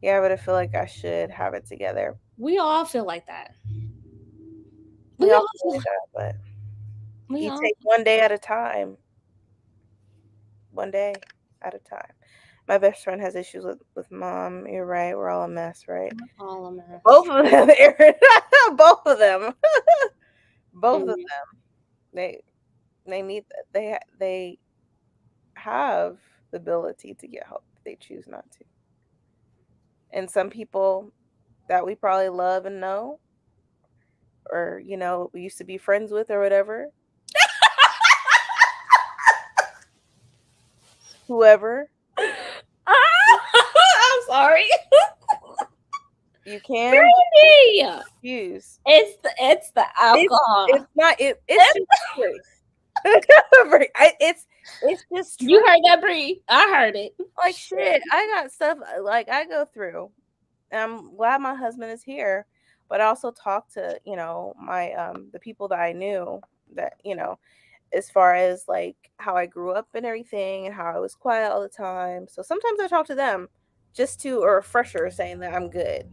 Yeah, but I feel like I should have it together. We all feel like that. We all feel like that, but you take one day at a time. One day at a time. My best friend has issues with mom. You're right. We're all a mess, right? We're all a mess. Both of them, Aaron. Both of them. Both of them. They need that. They have the ability to get help. They choose not to. And some people that we probably love and know, or we used to be friends with or whatever. Whoever. Oh sorry. You can Brandy! use. It's the alcohol. It's not. It's just truth. It's just You truth. heard that, Bree? I heard it. Like shit. I got stuff like I go through. And I'm glad my husband is here. But I also talk to, my the people that I knew that, as far as like how I grew up and everything and how I was quiet all the time. So sometimes I talk to them just to a refresher saying that I'm good.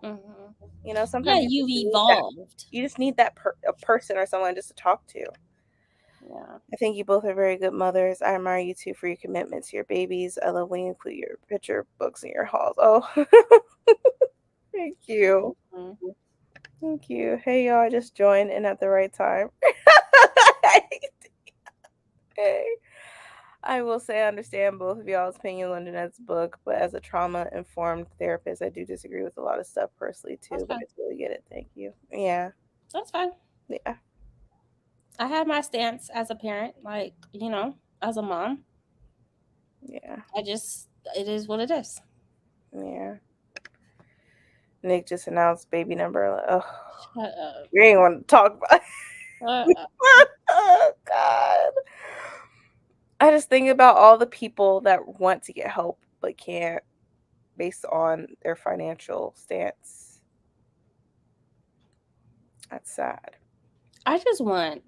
Mhm. Yeah, Yeah, sometimes you've evolved. you just need that a person or someone just to talk to. Yeah. I think you both are very good mothers. I admire you too for your commitment to your babies. I love when you include your picture books in your halls. Oh, thank you. Mhm. Thank you. Hey, y'all, I just joined in at the right time. Hey. I will say I understand both of y'all's opinion on Jeanette's book, but as a trauma-informed therapist, I do disagree with a lot of stuff personally too, That's but fine. I totally get it. Thank you. Yeah. That's fine. Yeah. I have my stance as a parent, like, as a mom. Yeah. It is what it is. Yeah. Nick just announced baby number. Oh, Shut up. you ain't want to talk about it. Shut up. Oh, God. I just think about all the people that want to get help but can't based on their financial stance. That's sad. I just want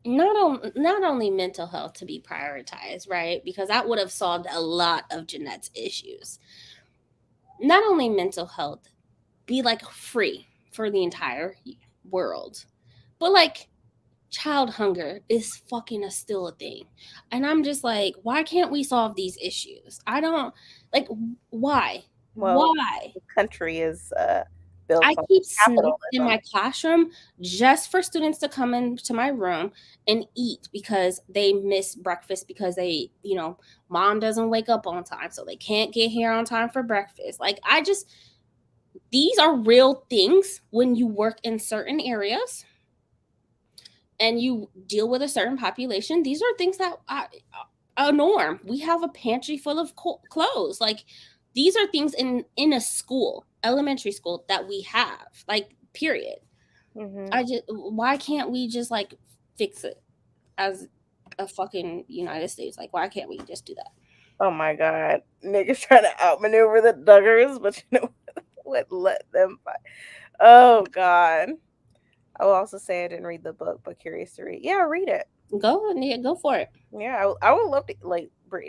not only mental health to be prioritized, right? Because that would have solved a lot of Jeanette's issues. Not only mental health, be like free for the entire world, but like child hunger is fucking still a thing. And I'm just like, why can't we solve these issues? I don't like why? Well, Why? the country is built I on keep snacks in capitalism. my classroom just for students to come into my room and eat because they miss breakfast because mom doesn't wake up on time, so they can't get here on time for breakfast. Like, these are real things when you work in certain areas and you deal with a certain population. These are things that are a norm. We have a pantry full of clothes. Like, these are things in a school, elementary school, that we have. Like, period. Why can't we just like fix it as a fucking United States? Like, why can't we just do that? Oh my God. Niggas trying to outmaneuver the Duggars, but you know what? Let them fight. Oh God. I will also say I didn't read the book, but curious to read. Yeah, read it. Go for it. Yeah, I would love to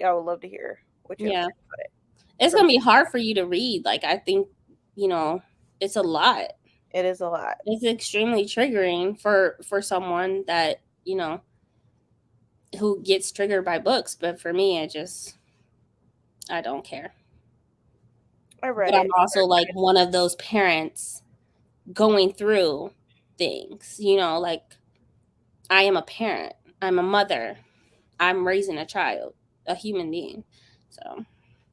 I would love to hear what you have Yeah. to say about it. It's gonna be hard for you to read. Like, I think, it's a lot. It is a lot. It's extremely triggering for someone that, who gets triggered by books. But for me, I don't care. I read But I'm it. also like one of those parents going through things, like, I am a parent, I'm a mother, I'm raising a child, a human being. So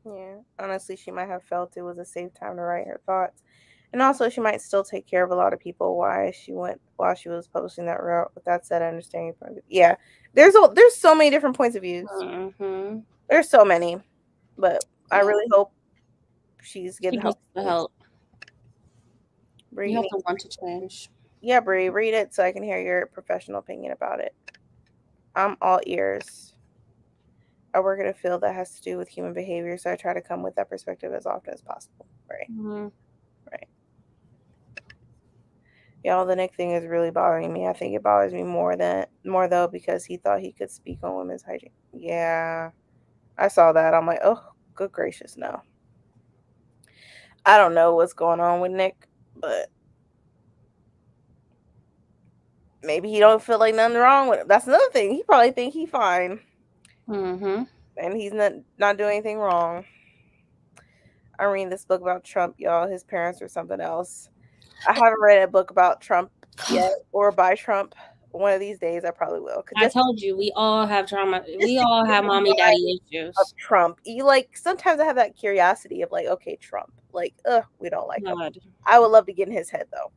Yeah. Honestly, she might have felt it was a safe time to write her thoughts. And also she might still take care of a lot of people while she was posting that route. With that said, I understand your point of view. Yeah. There's so many different points of views. mhm. There's so many. But I Yeah. really hope she's She getting gets help. the help. Bree, You have to want to change. yeah, Bree, read it so I can hear your professional opinion about it. I'm all ears. I work in a field that has to do with human behavior, so I try to come with that perspective as often as possible. Right. Mhm. Right. Y'all, the Nick thing is really bothering me. I think it bothers me more though because he thought he could speak on women's hygiene. Yeah. I saw that. I'm like, oh, good gracious, no. I don't know what's going on with Nick, but maybe he don't feel like nothing wrong with him. That's another thing. He probably think he fine. Mhm. And he's not doing anything wrong. I'm reading this book about Trump, y'all. His parents or something else. I haven't read a book about Trump yet or by Trump. One of these days, I probably will. I told you, we all have trauma. We all have mommy daddy issues. Of Trump, you like sometimes I have that curiosity of like, okay, Trump, like, we don't like him. I would love to get in his head though.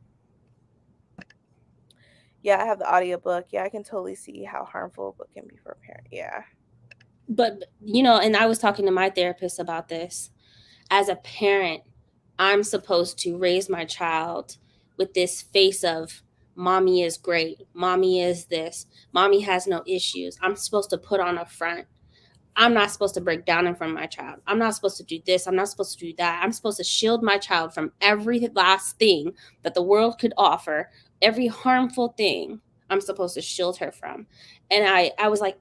Yeah, I have the audiobook. Yeah, I can totally see how harmful a book can be for a parent. Yeah. But and I was talking to my therapist about this. as a parent, I'm supposed to raise my child with this face of mommy is great, mommy is this, mommy has no issues. I'm supposed to put on a front. I'm not supposed to break down in front of my child. I'm not supposed to do this. I'm not supposed to do that. I'm supposed to shield my child from every last thing that the world could offer, every harmful thing I'm supposed to shield her from. And I was like,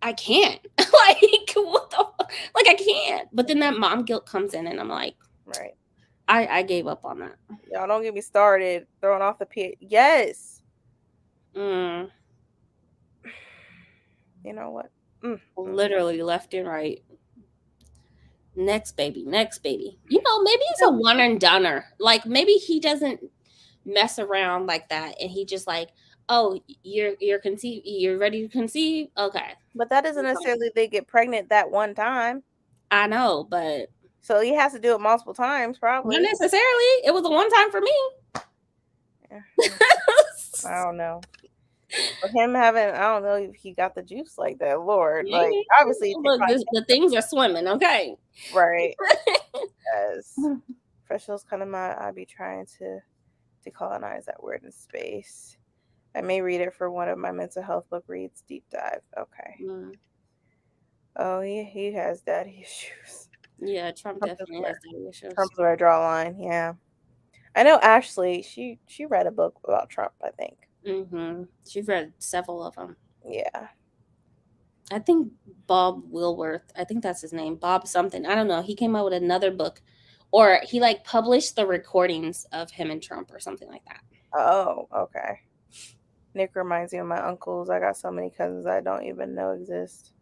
I can't. Like, what the like I can't. But then that mom guilt comes in and I'm like, Right. I gave up on that. Y'all don't get me started throwing off the pit. Yes. Mm, You know what? literally left and right. Next baby, next baby. You know, maybe it's a one and doneer. Like maybe he doesn't mess around like that and he just like, oh, you're ready to conceive? Okay. But that doesn't necessarily they get pregnant that one time. I know, but So he has to do it multiple times, probably. not necessarily. It was a one time for me. Yeah. I don't know. For him having, I don't know if he got the juice like that, Lord. Like, obviously, look, the things are swimming, okay? Right. Yes. Professionals kind of I'd be trying to decolonize that word in space. I may read it for one of my mental health book reads, deep dive. Okay. Oh, he has daddy issues. Yeah, Trump definitely has daddy issues. Trump's where I draw a line. Yeah. I know Ashley, she read a book about Trump, I think. She's read several of them. Yeah. I think Bob Woolworth, I think that's his name, Bob something. I don't know. He came out with another book, or he like published the recordings of him and Trump or something like that. Oh, okay. Nick reminds me of my uncles. I got so many cousins I don't even know exist.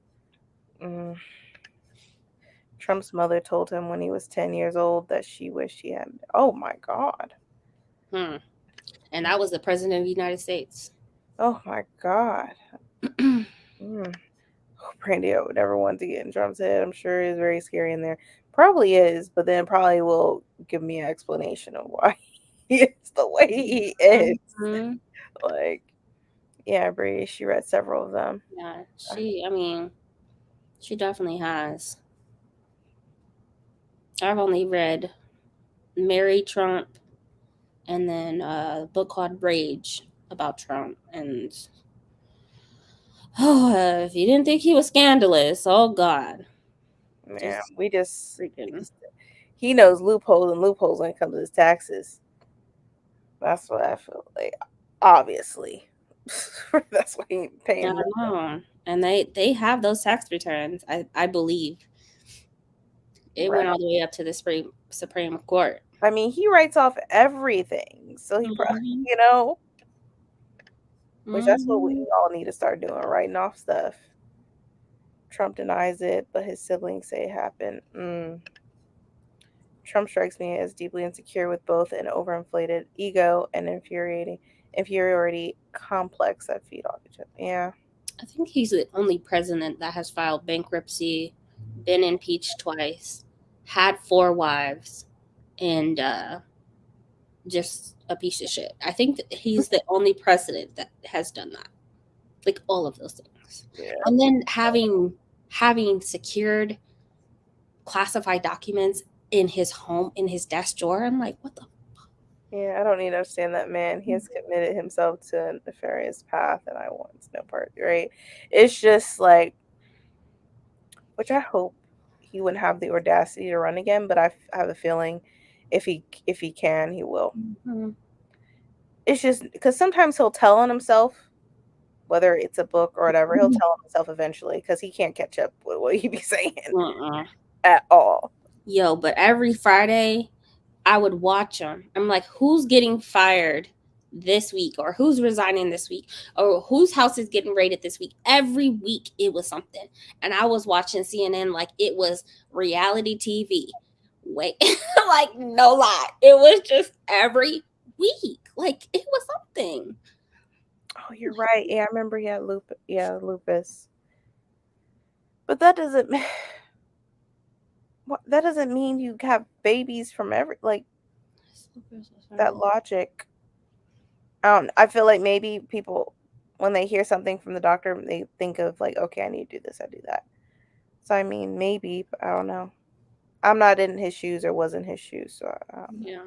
Trump's mother told him when he was 10 years old that she wished he had. Oh my God. And that was the president of the United States. Oh my God. Brandy, I would never want to get in Trump's head. I'm sure it's very scary in there. Probably is, but then probably will give me an explanation of why he is the way he is. Like, yeah, Bree, she read several of them. Yeah, she definitely has. I've only read Mary Trump and then a book called Rage about Trump. And if you didn't think he was scandalous, oh God. Man, he knows loopholes when it comes to his taxes. That's what I feel like. Obviously. That's why he ain't paying them. And they have those tax returns, I believe. It went all the way up to the Supreme Court. I mean, he writes off everything. So he probably, which that's what we all need to start doing, writing off stuff. Trump denies it, but his siblings say it happened. Trump strikes me as deeply insecure with both an overinflated ego and inferiority complex that feed off each other. Yeah. I think he's the only president that has filed bankruptcy, been impeached twice, had 4 wives, and just a piece of shit. I think that he's the only president that has done that. Like all of those things. Yeah. And then having secured classified documents in his home, in his desk drawer. I'm like, what the fuck? Yeah, I don't need to understand that man. He has committed himself to a nefarious path and I want no part, right? It's just like, which I hope he wouldn't have the audacity to run again, but I have a feeling if he can, he will. It's just because sometimes he'll tell on himself, whether it's a book or whatever, he'll tell on himself eventually because he can't catch up with what he be saying at all. Yo, but every Friday I would watch him. I'm like, who's getting fired this week, or who's resigning this week, or whose house is getting raided this week? Every week it was something. And I was watching CNN like it was reality TV. Wait, like no lie. It was just every week. Like it was something. Oh, you're right. Yeah, I remember he had lupus. But that doesn't mean you have babies from that logic. I feel like maybe people, when they hear something from the doctor, they think of like, okay, I need to do this, I do that. So I mean, maybe, but I don't know. I'm not in his shoes or was in his shoes, so Yeah.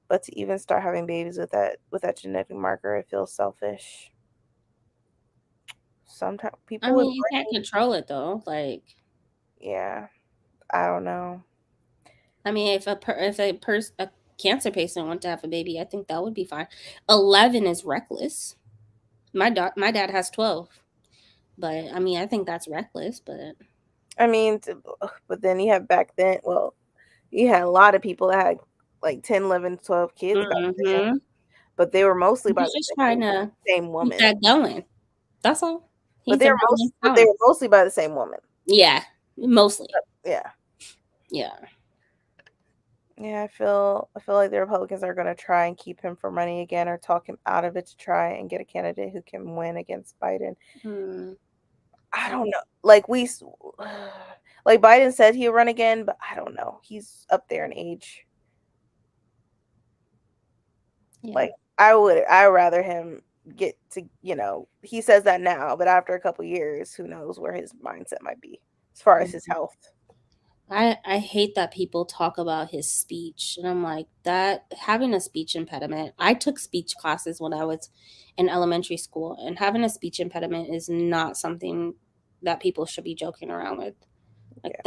but to even start having babies with that genetic marker, it feels selfish. Sometimes I people with mean, you can't control it though. Like, yeah, I don't know. I mean, if a cancer patient wanted to have a baby, I think that would be fine. 11 is reckless. My dad has 12, but I mean, I think that's reckless. But I mean, but then you have back then, well, you had a lot of people that had like 10, 11, 12 kids back then, mm-hmm. but they were mostly by He's the just trying to same keep woman. that going. That's all. But He's a they were mostly by the same woman. Yeah, mostly. Yeah. Yeah. Yeah, I feel like the Republicans are going to try and keep him from running again or talk him out of it to try and get a candidate who can win against Biden. I don't know. Like like Biden said he'll run again, but I don't know. He's up there in age. Yeah. Like I rather him get to, he says that now, but after a couple years, who knows where his mindset might be as far as his health. I hate that people talk about his speech, and I'm like, that having a speech impediment. I took speech classes when I was in elementary school, and having a speech impediment is not something that people should be joking around with. Like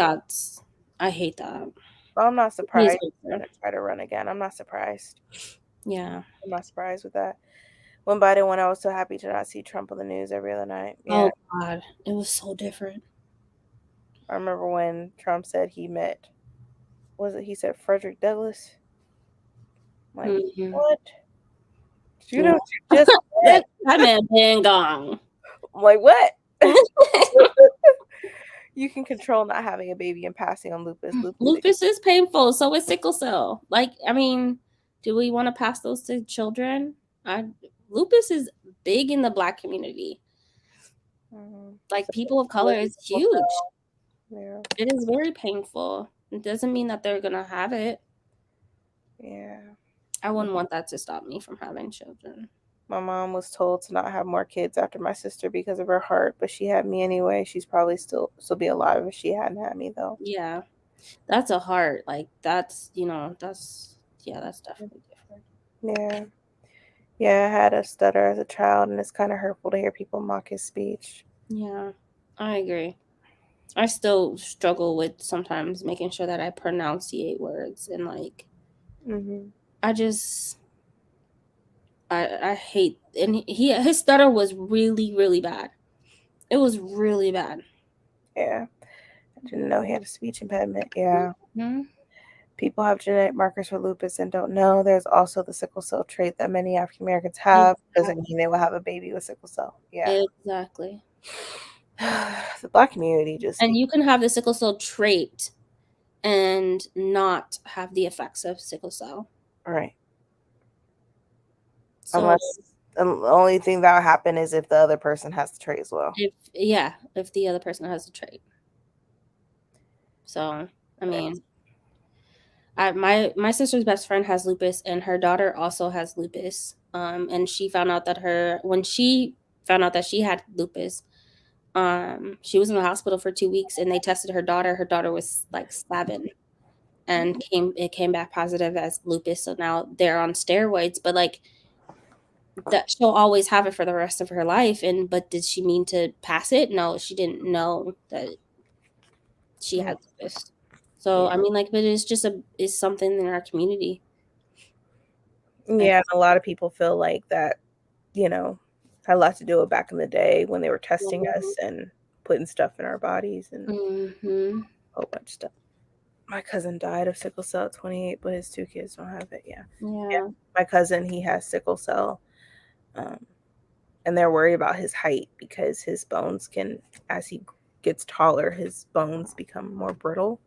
I hate that. Well, I'm not surprised he's going to try to run again. I'm not surprised. Yeah. I'm not surprised with that. When Biden won, I was so happy to not see Trump on the news every other night. Yeah. Oh God, it was so different. I remember when Trump said he said Frederick Douglass? I'm like, what? You know, just that man been gone. I'm like, what? You can control not having a baby and passing on lupus. Lupus is painful. So is sickle cell. Like, I mean, do we want to pass those to children? Lupus is big in the Black community. Like, people of color is huge. Yeah. It is very painful. It doesn't mean that they're gonna have it. Yeah. I wouldn't want that to stop me from having children. My mom was told to not have more kids after my sister because of her heart, but she had me anyway. She's probably still be alive if she hadn't had me though. Yeah. That's a heart. Like that's that's definitely different. Yeah. Yeah, I had a stutter as a child, and it's kind of hurtful to hear people mock his speech. Yeah, I agree. I still struggle with sometimes making sure that I pronunciate words and like I hate, and his stutter was really, really bad. It was really bad. Yeah. I didn't know he had a speech impediment. Yeah. People have genetic markers for lupus and don't know. There's also the sickle cell trait that many African Americans have. Doesn't mean they will have a baby with sickle cell. Yeah. Exactly. The Black community just... And you can have the sickle cell trait and not have the effects of sickle cell. Right. So, unless the only thing that will happen is if the other person has the trait as well. If the other person has the trait. So, I mean, my sister's best friend has lupus, and her daughter also has lupus. And she found out that when she found out that she had lupus, she was in the hospital for 2 weeks, and they tested her daughter. Her daughter was like 7, and it came back positive as lupus. So now they're on steroids, but like that she'll always have it for the rest of her life. But did she mean to pass it? No, she didn't know that she had lupus. So I mean, like, but it's just it's something in our community. Yeah, a lot of people feel like that, had a lot to do with back in the day when they were testing us and putting stuff in our bodies and a whole bunch of stuff. My cousin died of sickle cell at 28, but his 2 kids don't have it. Yeah. My cousin, he has sickle cell, and they're worried about his height because his bones can, as he gets taller, his bones become more brittle.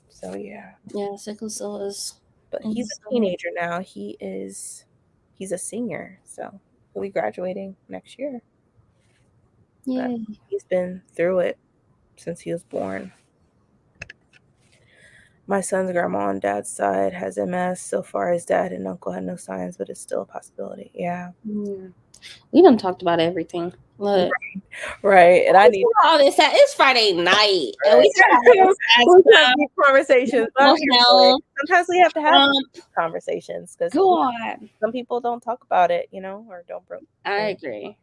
So yeah. Yeah, sickle cell is. But he's a teenager now. He's a senior, so he'll be graduating next year. Yeah, he's been through it since he was born. My son's grandma on dad's side has MS. So far, his dad and uncle had no signs, but it's still a possibility. Yeah. We done talked about everything. Look, Right. And I need all this. It's Friday night, and we we have these conversations. Oh, hell. Sometimes we have to have these conversations because God, some people don't talk about it, you know, or don't. I agree.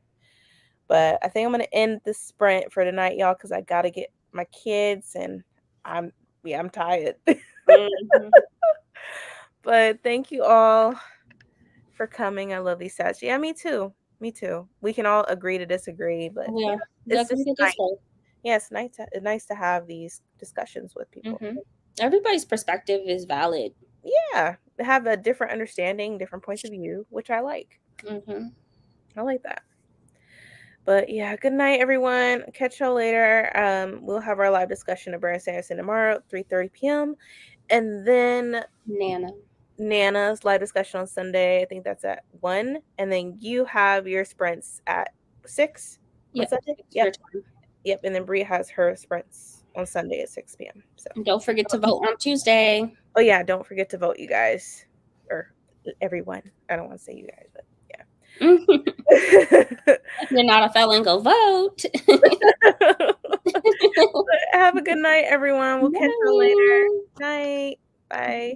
But I think I'm gonna end the sprint for tonight, y'all, because I gotta get my kids, and I'm tired. Mhm. But thank you all for coming. I love these stats. Yeah, me too. Me too. We can all agree to disagree, but Yeah, it's just nice. way. Yeah, it's nice to have these discussions with people. Mhm. Everybody's perspective is valid. Yeah, have a different understanding, different points of view, which I like. Mhm. I like that. But yeah, good night, everyone. Catch y'all later. We'll have our live discussion of Brandon Sanderson tomorrow, 3:30 p.m. And then Nana's live discussion on Sunday. I think that's at 1. And then you have your sprints at 6 on Sunday? Yep. Yep. And then Brie has her sprints on Sunday at 6 p.m. So don't forget to vote on Tuesday. Oh yeah, don't forget to vote, you guys. Or everyone. I don't want to say you guys, but yeah. If you're not a felon, go vote. Have a good night, everyone. We'll catch you later. Night. Bye.